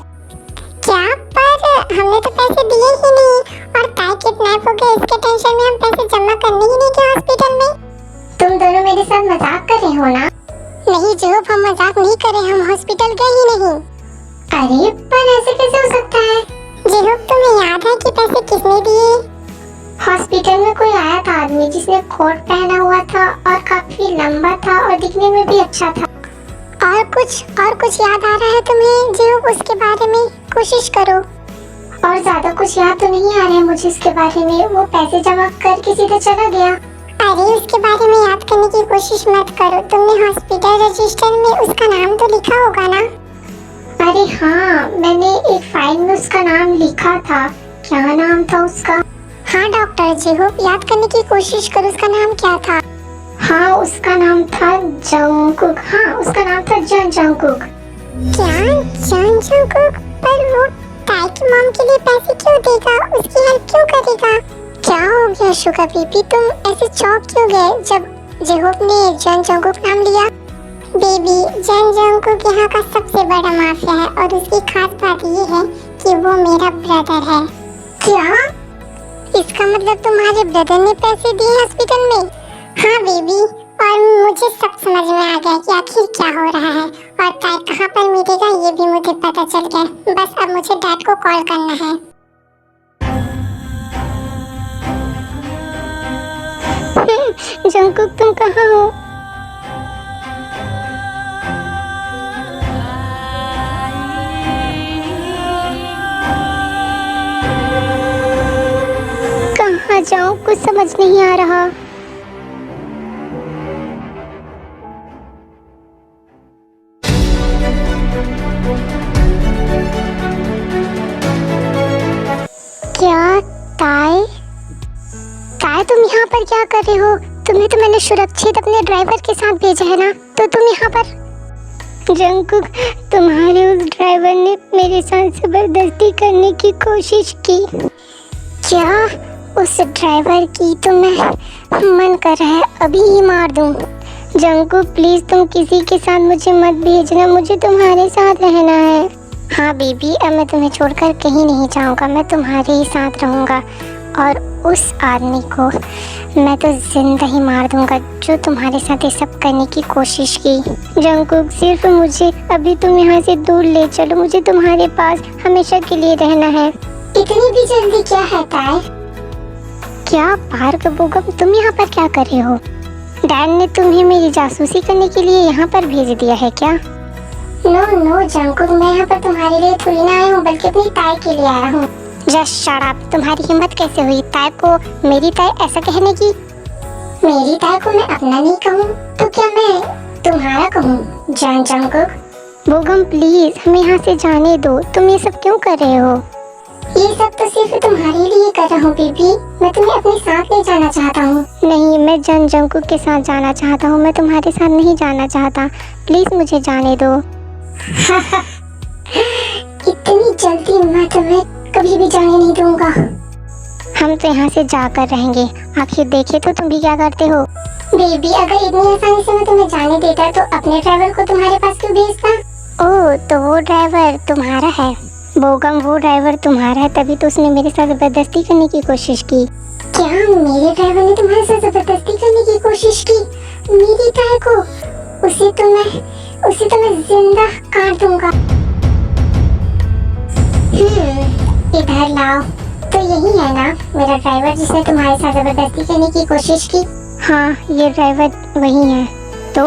क्या? पर हमने तो पैसे दिए ही नहीं और ताई किडनैप हो गए, इसके टेंशन में हम पैसे जमा करने ही नहीं गए हॉस्पिटल में। तुम दोनों मेरे साथ मजाक कर रहे हो ना? नहीं जेहोप हम मजाक नहीं कर रहे, हम हॉस्पिटल गए ही नहीं। अरे पर ऐसे कैसे हो सकता है? जेहोप तुम्हें याद है कि पैसे किसने दिए? हॉस्पिटल में कोई आया था आदमी जिसने कोट पहना हुआ था और काफी लंबा था और दिखने में भी अच्छा था। और कुछ याद आ रहा है तुम्हें जेहोप उसके बारे में? कोशिश करो। और ज्यादा कुछ याद तो नहीं आ रहा है मुझे उसके बारे में, वो पैसे जमा करके सीधा चला गया। अरे उसके बारे में याद करने की कोशिश मत करो, तुमने हॉस्पिटल रजिस्टर में उसका नाम तो लिखा होगा ना? अरे हाँ, मैंने एक फाइल में उसका नाम लिखा था। क्या नाम था उसका? हाँ डॉक्टर जेहोप याद करने की कोशिश करो, उसका नाम क्या था? हाँ उसका नाम था जंगकुक। हाँ उसका नाम था जन जंगकुक। क्या जन जंगकुक? पर वो ताई की मॉम के लिए पैसे क्यों देगा, उसकी हेल्प क्यों करेगा? क्या हो गया शुगा बेबी, तुम ऐसे चौंक क्यों गए जब जेहोप ने जन जंगकुक नाम लिया? बेबी जन जंगकुक यहाँ का सबसे बड़ा माफिया है और उसकी खास बात ये है कि वो मेरा ब्रदर है। क्या? इसका मतलब तुम्हारे ब्रदर ने पैसे दिए हॉस्पिटल में? हाँ बेबी, और मुझे सब समझ में आ गया कि आखिर क्या हो रहा है और ताई कहाँ पर मिलेगा ये भी मुझे पता चल गया। बस अब मुझे डैड को कॉल करना है। जंगकुक तुम कहाँ हो? कहाँ जाऊँ कुछ समझ नहीं आ रहा। क्या ताई? ताई तुम यहाँ पर क्या कर रहे हो? तुम्हें तो मैंने सुरक्षित अपने ड्राइवर के साथ भेजा है ना, तो तुम यहाँ पर? जंगकुक तुम्हारे उस ड्राइवर ने मेरे साथ जबरदस्ती करने की कोशिश की। क्या? उस ड्राइवर की तो मैं मन कर रहा है अभी ही मार दूं। जंगकुक प्लीज तुम किसी के साथ मुझे मत भेजना, मुझे तुम्हारे साथ रहना है। हाँ बेबी अब मैं तुम्हें छोड़कर कहीं नहीं जाऊंगा, मैं तुम्हारे ही साथ रहूंगा और उस आदमी को मैं तो जिंदा ही मार दूंगा जो तुम्हारे साथ ये सब करने की कोशिश की। जंगकुक सिर्फ मुझे अभी तुम यहाँ से दूर ले चलो, मुझे तुम्हारे पास हमेशा के लिए रहना है। इतनी भी जल्दी क्या है ताई? क्या पार्क बोगम तुम यहाँ पर क्या कर रहे हो? डैड ने तुम्हें मेरी जासूसी करने के लिए यहाँ पर भेज दिया है क्या? नो जंगकुक मैं यहाँ पर तुम्हारे लिए थोड़ी ना आया हूँ बल्कि अपनी ताई के लिए आया हूँ। जस्ट शट अप, तुम्हारी हिम्मत कैसे हुई ताई को मेरी ताई ऐसा कहने की? मेरी ताई को मैं अपना नहीं कहूँ तो क्या मैं तुम्हारा कहूँ? जंगकुक बोगम प्लीज हमें यहाँ से जाने दो, तुम ये सब क्यों कर रहे हो? ये सब तो सिर्फ तुम्हारे लिए कर रहा हूँ बेबी, मैं तुम्हें अपने साथ ले जाना चाहता हूँ। नहीं मैं जंगकुक के साथ जाना चाहता हूँ, मैं तुम्हारे साथ नहीं जाना चाहता, प्लीज मुझे जाने दो। इतनी जल्दी मैं तुम्हें कभी भी जाने नहीं दूंगा। हम तो यहाँ से जाकर रहेंगे, आखिर देखे तो तुम भी क्या करते हो। बेबी अगर इतनी आसानी से मैं तुम्हें जाने देता तो अपने ड्राइवर को तुम्हारे पास क्यों भेजता? ओह तो वो ड्राइवर तुम्हारा है? बोगम वो ड्राइवर तुम्हारा है तभी तो उसने मेरे साथ जबरदस्ती करने की कोशिश की। क्या मेरे ड्राइवर ने तुम्हारे साथ जबरदस्ती करने की कोशिश की? मेरी ताई को? उसे तो मैं जिंदा काट दूंगा। इधर लाओ। तो यही है ना मेरा ड्राइवर जिसने तुम्हारे साथ जबरदस्ती करने की कोशिश की? हाँ ये ड्राइवर वही है। तो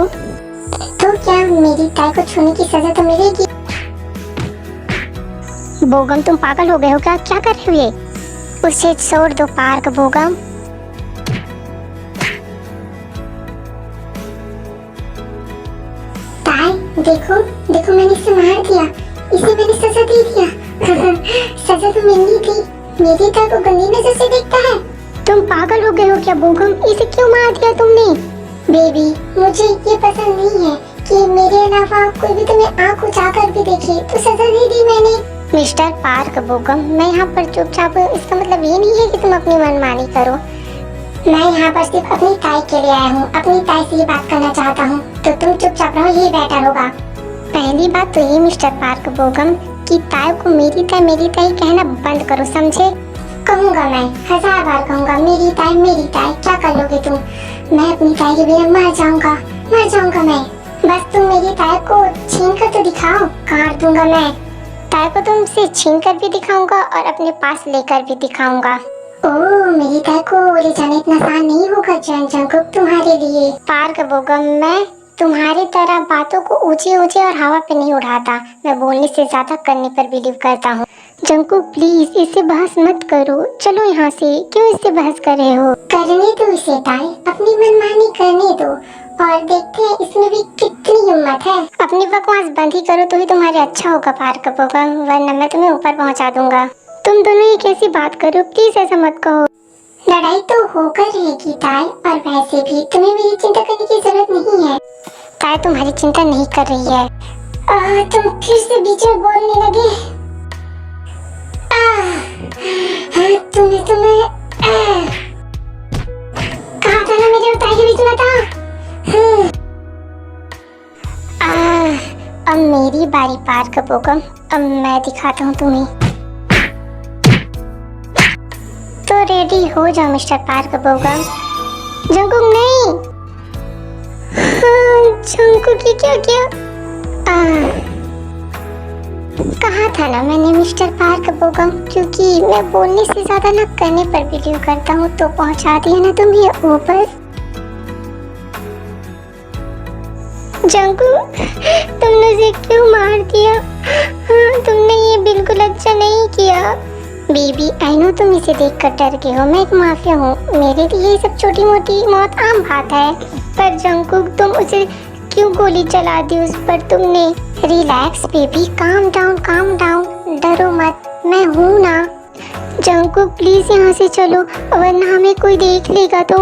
क्या मेरी ताई को छूने की सजा तो मिलेगी? बोगम तुम पागल हो गए हो क्या? क्या कर रहे हो ये? उसे छोड़ दो पार्क बोगम। ताई देखो मैंने इसे मार दिया, इसे मैंने सजा दे दिया। सजा तो मिलनी थी, मेरी ताई को गंदी नजर से देखता है। तुम पागल हो गए हो क्या बोगम? इसे क्यों मार दिया तुमने? बेबी, मुझे ये पसंद नहीं है कि मेरे अलावा कोई भी तुम्हें आंख उठाकर भी देखे, तो सजा दे दी मैंने। मिस्टर पार्क बोगम, मैं यहाँ पर चुपचाप हूँ, इसका मतलब ये नहीं है कि तुम अपनी मनमानी करो। मैं यहाँ पर सिर्फ अपनी ताई के लिए आया हूँ, अपनी ताई से ही बात करना चाहता हूँ, तो तुम चुपचाप रहो, यही बेटर होगा। पहली बात तो ये मिस्टर पार्क बोगम कि ताई को मेरी ताई कहना बंद करो, समझे? कहूँगा मैं, 1000 बार कहूँगा, मेरी ताई, क्या कर लोगे तुम? मैं अपनी ताई के बिना मर जाऊंगा मैं। बस तुम मेरी ताई को छीन कर तो दिखाओ, काट दूंगा मैं। ताई को तुमसे छीन कर भी दिखाऊंगा और अपने पास लेकर भी दिखाऊंगा। ओह, मेरी ताई को ले जाना इतना आसान नहीं होगा जंकुक तुम्हारे लिए। पार्क बोगम, मैं तुम्हारी तरह बातों को ऊंचे और हवा पे नहीं उड़ाता। मैं बोलने से ज्यादा करने पर बिलीव करता हूँ। जंकुक प्लीज इससे बहस मत करो, चलो यहाँ से। क्यों इससे बहस कर रहे हो? करने दो इसे ताई, अपनी मनमानी करने दो और देखते हैं इसमें भी कितनी हिम्मत है। अपनी बकवास बंद ही करो तो ही तुम्हारे अच्छा होगा पार्क बोगम, वरना मैं तुम्हें ऊपर पहुँचा दूंगा। तुम दोनों ये कैसी बात करो? प्लीज ऐसा मत कहो। लड़ाई तो होकर रहेगी ताई, और वैसे भी तुम्हें मेरी चिंता करने की जरूरत नहीं है। ताई तुम्हारी चिंता नहीं कर रही है। तुम फिर से बीच में बोलने लगे। तुम्हें कहा था ना मेरे और ताई के बीच में था। अब मेरी बारी पार्क बोगम, अब मैं दिखाता हूँ तुम्हें। तो रेडी हो जाओ मिस्टर पार्क बोगम। जंकुक नहीं, जंकुक ये क्या किया? कहा था ना मैंने मिस्टर पार्क बोगम, क्योंकि मैं बोलने से ज्यादा ना करने पर बिलीव करता हूँ, तो पहुँचा दिया ना तुम्हें ऊपर। जंकुक, तुमने उसे क्यों मार दिया? तुमने ये बिल्कुल अच्छा नहीं किया। बेबी, आई नो तुम इसे देखकर डर गए हो, मैं एक माफिया हूँ, मेरे लिए ये सब छोटी मोटी मौत आम बात है। पर जंकुक, तुम उसे क्यों गोली चला दी उस पर तुमने? रिलैक्स बेबी, काम डाउन, डरो मत, मैं हूँ ना। जंकुक प्लीज यहाँ से चलो, वरना हमें कोई देख लेगा तो।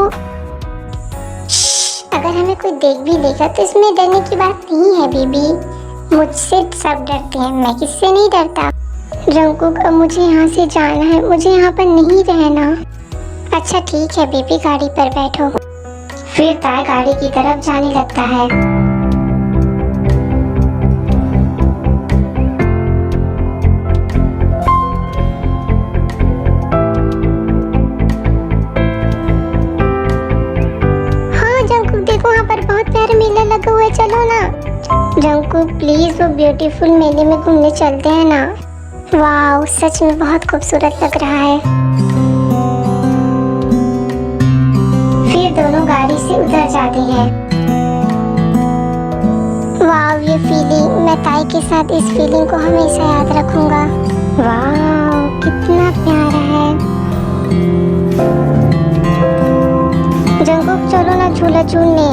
अगर हमें कोई देख भी लेगा तो इसमें डरने की बात नहीं है बेबी, मुझसे सब डरते हैं, मैं किससे नहीं डरता। जंकुक, अब मुझे यहाँ से जाना है, मुझे यहाँ पर नहीं रहना। अच्छा ठीक है बेबी, गाड़ी पर बैठो। फिर ताई गाड़ी की तरफ जाने लगता है। लगा हुआ है, चलो ना। जंकुक प्लीज, वो ब्यूटीफुल मेले में घूमने चलते हैं ना। वाओ, सच में बहुत खूबसूरत लग रहा है। फिर दोनों गाड़ी से उतर जाते हैं। वाओ, ये फीलिंग, मैं ताई के साथ इस फीलिंग को हमेशा याद रखूंगा। वाओ, कितना प्यारा है। जंकुक चलो ना झूला झूलने।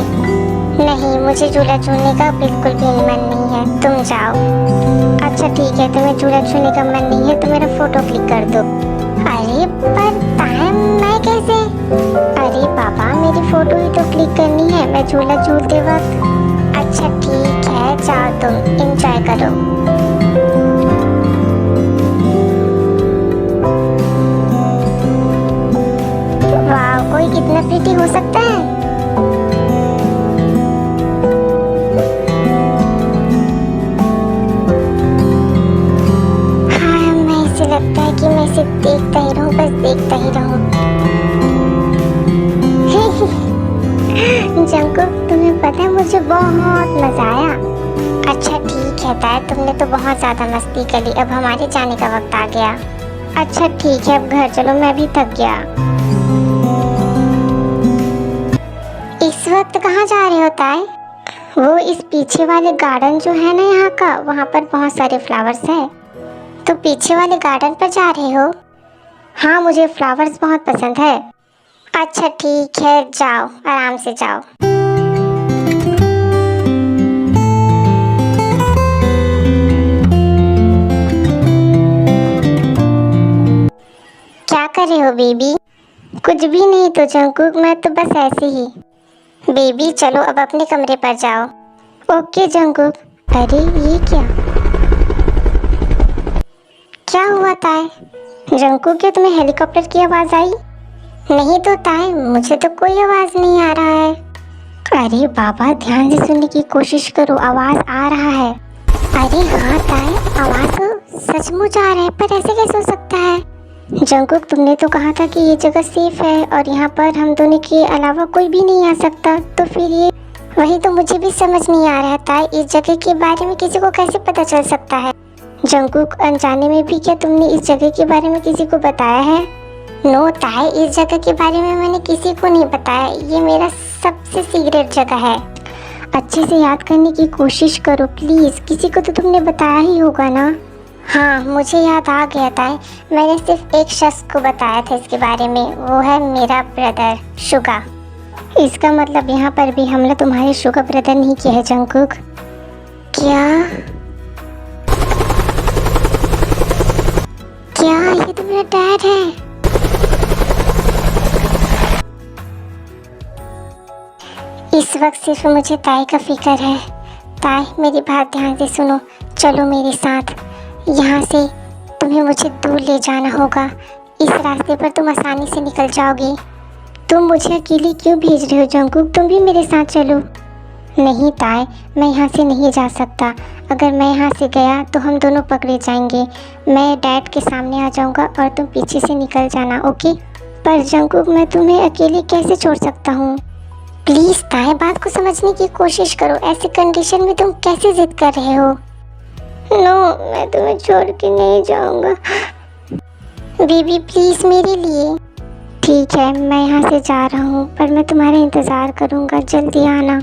नहीं, मुझे झूला झूलने का बिल्कुल भी मन नहीं है, तुम जाओ। अच्छा ठीक है, तुम्हें झूला झूलने का मन नहीं है तो मेरा फोटो क्लिक कर दो। अरे पर टाइम मैं कैसे? अरे पापा, मेरी फोटो ही तो क्लिक करनी है मैं झूला झूलते वक्त। अच्छा ठीक है, जाओ तुम एंजॉय करो। वाह, कोई कितना प्रिटी हो सकता है। लगता है कि मैं सिर्फ देखता ही रहूं, बस देखता ही रहूं। जंकुक, तुम्हें पता है मुझे बहुत मजा आया। अच्छा ठीक है ताई, तुमने तो बहुत ज्यादा मस्ती कर ली, अब हमारे जाने का वक्त आ गया। अच्छा ठीक है, अब घर चलो, मैं भी थक गया। इस वक्त कहाँ जा रहे हो ताई? वो इस पीछे वाले गार्डन जो है ना यहाँ का, वहाँ पर बहुत सारे फ्लावर्स है, तो पीछे वाले गार्डन पर जा रहे हो? हाँ, मुझे फ्लावर्स बहुत पसंद है। अच्छा ठीक है, जाओ, आराम से जाओ। बेबी? कुछ भी नहीं तो जंगकुक, मैं तो बस ऐसे ही। बेबी चलो अब अपने कमरे पर जाओ। Okay Jungkook. अरे ये क्या हुआ ताए? जंगकुक, क्या तुम्हें हेलीकॉप्टर की आवाज आई? नहीं तो ताए, मुझे तो कोई आवाज नहीं आ रहा है। अरे बाबा, ध्यान से सुनने की कोशिश करो, आवाज आ रहा है। अरे हाँ ताए, आवाज तो सचमुच आ रहा है, पर ऐसे कैसे हो सकता है? जंगकुक, तुमने तो कहा था कि ये जगह सेफ है और यहाँ पर हम दोनों के अलावा कोई भी नहीं आ सकता, तो फिर ये वही तो मुझे भी समझ नहीं आ रहा था। इस जगह के बारे में किसी को कैसे पता चल सकता है? जंगकुक, अनजाने में भी क्या तुमने इस जगह के बारे में किसी को बताया है? नो ताए, इस जगह के बारे में मैंने किसी को नहीं बताया, ये मेरा सबसे सीक्रेट जगह है। अच्छे से याद करने की कोशिश करो प्लीज, किसी को तो तुमने बताया ही होगा ना? हाँ, मुझे याद आ गया था, मैंने सिर्फ एक शख्स को बताया था इसके बारे में, वो है मेरा ब्रदर शुगा। इसका मतलब यहाँ पर भी हमला तुम्हारे शुगा ब्रदर ने किया है जंगकुक? क्या ये तो मेरा डैड है? इस वक्त सिर्फ मुझे ताई का फिक्र है। ताई, मेरी बात ध्यान से सुनो, चलो मेरे साथ। यहाँ से तुम्हें मुझे दूर ले जाना होगा, इस रास्ते पर तुम आसानी से निकल जाओगे। तुम मुझे अकेले क्यों भेज रहे हो जंगकुक, तुम भी मेरे साथ चलो। नहीं ताई, मैं यहाँ से नहीं जा सकता, अगर मैं यहाँ से गया तो हम दोनों पकड़े जाएंगे। मैं डैड के सामने आ जाऊँगा और तुम पीछे से निकल जाना, ओके? पर जंगकुक, मैं तुम्हें अकेले कैसे छोड़ सकता हूँ? प्लीज़ ताई, बात को समझने की कोशिश करो, ऐसी कंडीशन में तुम कैसे जिद कर रहे हो? नो, मैं तुम्हें छोड़ के नहीं जाऊँगा बेबी, प्लीज़ मेरे लिए। ठीक है, मैं यहाँ से जा रहा हूँ, पर मैं तुम्हारा इंतज़ार करूँगा, जल्दी आना।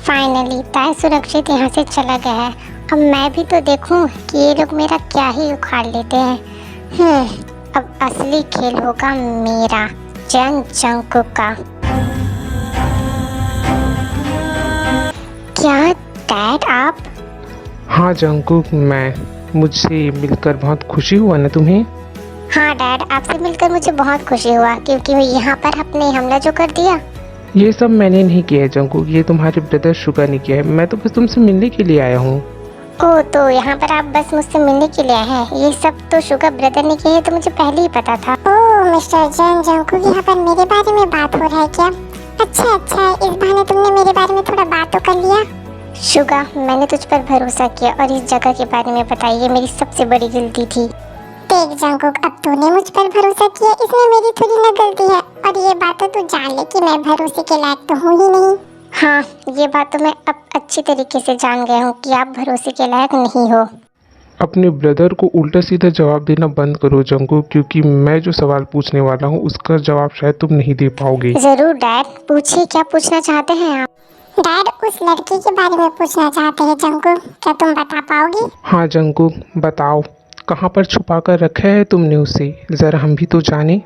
फाइनली ताई सुरक्षित यहाँ से चला गया है। अब मैं भी तो देखूं कि ये लोग मेरा क्या ही उखाड़ लेते हैं। अब असली खेल होगा मेरा, जंगकुक का। क्या डैड आप? हाँ जंगकुक, मुझसे मिलकर बहुत खुशी हुआ ना तुम्हें? हाँ डैड, आपसे मिलकर मुझे बहुत खुशी हुआ, क्योंकि यहाँ पर आपने हमला जो कर दिया। ये सब मैंने नहीं किया है जंगकुक, ये तुम्हारे ब्रदर शुगा ने किया है, मैं तो बस तुमसे मिलने के लिए आया हूँ। ओह, तो यहाँ पर आप बस मुझसे मिलने के लिए आए हैं? ये सब तो शुगा ब्रदर ने किया है, तो मुझे पहले ही पता था। ओह मिस्टर जंगकुक, यहाँ पर मेरे बारे में बात हो रहा है क्या? अच्छा, इस बहाने तुमने मेरे बारे में थोड़ा बात तो कर लिया। शुगा, मैंने तुझ पर भरोसा किया और इस जगह के बारे में बताई, ये मेरी सबसे बड़ी गलती थी। देख जंगकुक, अब तूने मुझ पर भरोसा किया, इसमें मेरी थोड़ी ना गलती है, और ये बात तो तू जान ले कि मैं भरोसे के लायक तो हूँ ही नहीं। हाँ, ये बात तो मैं अब अच्छी तरीके से जान गया हूँ कि आप भरोसे के लायक नहीं हो। अपने ब्रदर को उल्टा सीधा जवाब देना बंद करो जंगकुक, क्योंकि मैं जो सवाल पूछने वाला हूँ उसका जवाब शायद तुम नहीं दे पाओगे। जरूर डैड, पूछिए, क्या पूछना चाहते हैं आप? डैड, उस लड़की के बारे में पूछना चाहते हैं जंगकुक, क्या तुम बता पाओगे? हाँ जंगकुक, बताओ, कहाँ पर छुपा कर रखा है तुमने उसे, जरा हम भी तो जाने।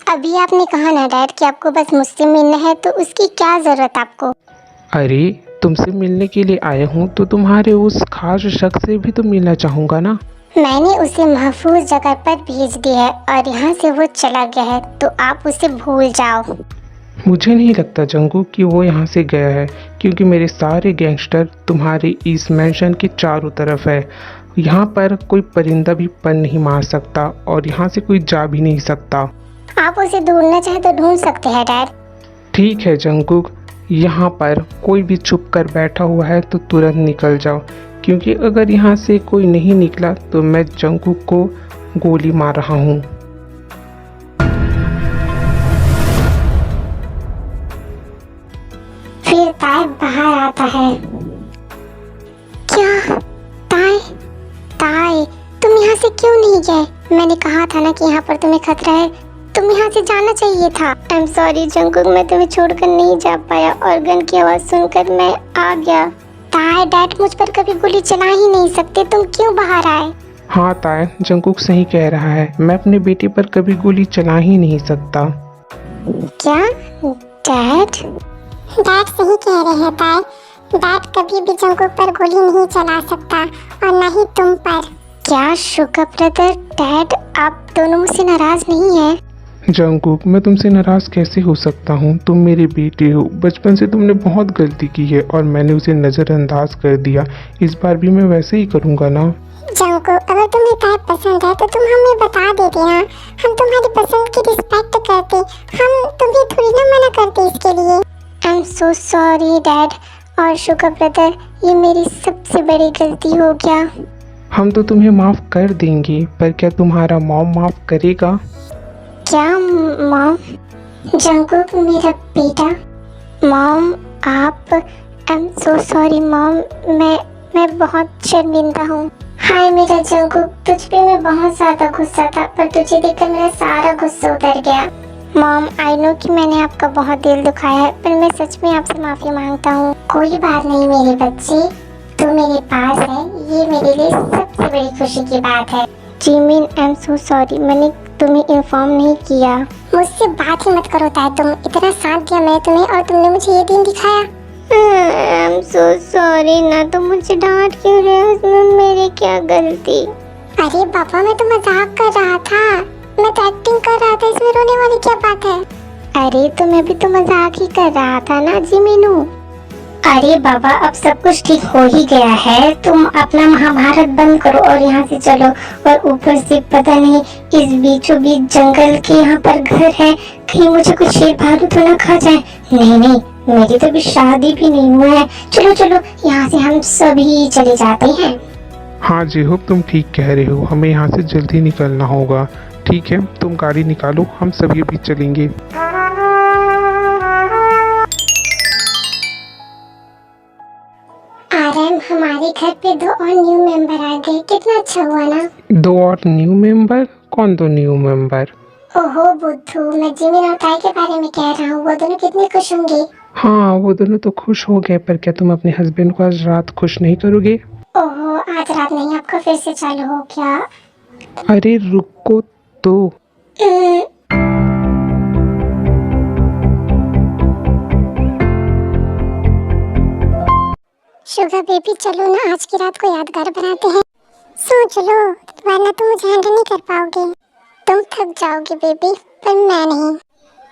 अभी आपने कहा ना डैड कि आपको बस मुझसे मिलना है, तो उसकी क्या जरूरत आपको? अरे, तुमसे मिलने के लिए आया हूँ तो तुम्हारे उस खास शख्स से भी तो मिलना चाहूँगा ना। मैंने उसे महफूज जगह पर भेज दिया है और यहाँ से वो चला गया है, तो आप उसे भूल जाओ। मुझे नहीं लगता जंगकुक कि वो यहाँ से गया है, क्योंकि मेरे सारे गैंगस्टर तुम्हारे इस मैंशन के चारों तरफ है। यहाँ पर कोई परिंदा भी पर नहीं मार सकता और यहाँ से कोई जा भी नहीं सकता। आप उसे ढूंढना चाहे तो ढूंढ सकते हैं डैड। ठीक है जंगकुक, यहाँ पर कोई भी छुप कर बैठा हुआ है तो तुरंत निकल जाओ, क्योंकि अगर यहाँ से कोई नहीं निकला तो मैं जंगकुक को गोली मार रहा हूँ। फिर ताई बाहर आता है। क्या ताई, तुम यहाँ से क्यों नहीं गए? मैंने कहा था ना कि यहाँ पर तुम्हें खतरा है, तुम यहाँ से जाना चाहिए था। आई एम सॉरी जंगकुक, मैं तुम्हें छोड़कर नहीं जा पाया और गन की आवाज सुनकर मैं आ गया। ताए, डैड मुझ पर कभी गोली चला ही नहीं सकते, तुम क्यों बाहर आए? हाँ ताए, जंगकुक सही कह रहा है, मैं अपने बेटे पर कभी गोली चला ही नहीं सकता। क्या डैड? डैड सही कह रहे हैं ताए, डैड कभी भी जंगकुक पर गोली नहीं चला सकता और न ही तुम पर। क्या शुगा ब्रदर, डैड आप दोनों मुझसे नाराज नहीं हैं? जंगकुक, मैं तुमसे नाराज कैसे हो सकता हूँ? तुम मेरे बेटे हो, बचपन से तुमने बहुत गलती की है और मैंने उसे नज़रअंदाज कर दिया। इस बार भी मैं वैसे ही करूँगा ना। जंगकुक, अगर तुम्हें ताए पसंद है तो तुम हमें बता देते ना, हम तुम्हारी पसंद की रिस्पेक्ट करते, हम तुम्हें थोड़ी ना मना करते इसके लिए। I am so sorry dad और शुगा ब्रदर, ये मेरी सबसे बड़ी गलती हो गया। हम तो तुम्हें माफ़ कर देंगे, पर क्या तुम्हारा मॉम माफ़ करेगा? क्या मॉम? जंगकुक मेरा बेटा। मॉम आप? I am so sorry mom, मैं बहुत शर्मिंदा हूँ। हाय मेरा जंगकुक, तुझ पे मैं बहुत ज़्यादा गुस्सा था, पर तुझे देखकर मेरा सारा गुस्सा उतर गया। मॉम आई नो कि मैंने आपका बहुत दिल दुखाया है, पर मैं सच में आपसे माफ़ी मांगता हूँ। कोई बात नहीं मेरे बच्चे, तू मेरे पास है, ये मेरे लिए सबसे बड़ी खुशी की बात है। Jimin I am so sorry, मैंने तुम्हें इन्फॉर्म नहीं किया। मुझसे बात ही मत करो ताए, तुम इतना साथ दिया मैं तुम्हें और तुमने मुझे ये दिन दिखाया। आई एम सो सॉरी ना, तुम मुझे डांट क्यों रहे हो? उसमें मेरी क्या गलती? अरे पापा मैं तो मजाक कर रहा था, मैं तो एक्टिंग कर रहा था, इसमें रोने वाली क्या बात है? अरे तो मैं भी तो मजाक ही कर रहा था ना जिमिनू। अरे बाबा अब सब कुछ ठीक हो ही गया है, तुम अपना महाभारत बंद करो और यहाँ से चलो। और ऊपर से पता नहीं इस बीचों बीच जंगल के यहाँ पर घर है, कहीं मुझे कुछ शेर भालू तो ना खा जाए। नहीं नहीं, मेरी तो अभी शादी भी नहीं हुआ है। चलो चलो यहाँ से हम सभी चले जाते हैं। हाँ जी होप, तुम ठीक कह रहे हो, हमें यहाँ से जल्दी निकलना होगा। ठीक है, तुम गाड़ी निकालो, हम सभी अभी चलेंगे। आरएम, हमारे घर पे 2 और न्यू मेंबर आ गए, कितना अच्छा हुआ ना। 2 और न्यू मेंबर? कौन 2 न्यू मेंबर? ओहो बुद्धू, मैं जिमिन और ताई के बारे में कह रहा हूँ, वो दोनों कितने खुश होंगे। हाँ, वो दोनों तो खुश हो गए, पर क्या तुम अपने हस्बैंड को आज रात खुश नहीं करोगे? ओहो आज रात नहीं, आपका फिर से चालू हो गया। अरे रुको तो। शुगर बेबी चलो ना, आज की रात को यादगार बनाते हैं। सोच लो, वरना तुम मुझे हैंडल नहीं कर पाओगे। तुम थक जाओगे बेबी, पर मैं नहीं।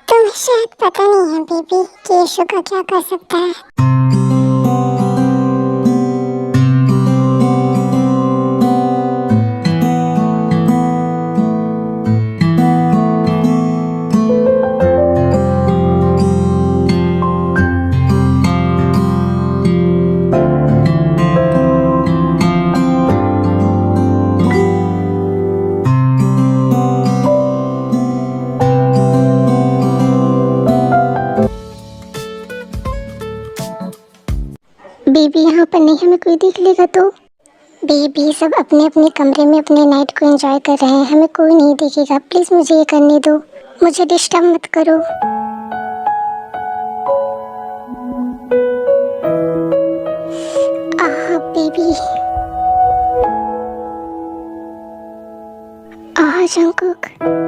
तुम्हें शायद पता नहीं है बेबी कि ये शुगर क्या कर सकता है। बेबी यहाँ पर नहीं, हमें कोई देख लेगा तो। बेबी सब अपने अपने कमरे में अपने नाइट को एंजॉय कर रहे हैं, हमें कोई नहीं देखेगा। प्लीज मुझे ये करने दो, मुझे डिस्टर्ब मत करो। आह बेबी, आह जंगकुक।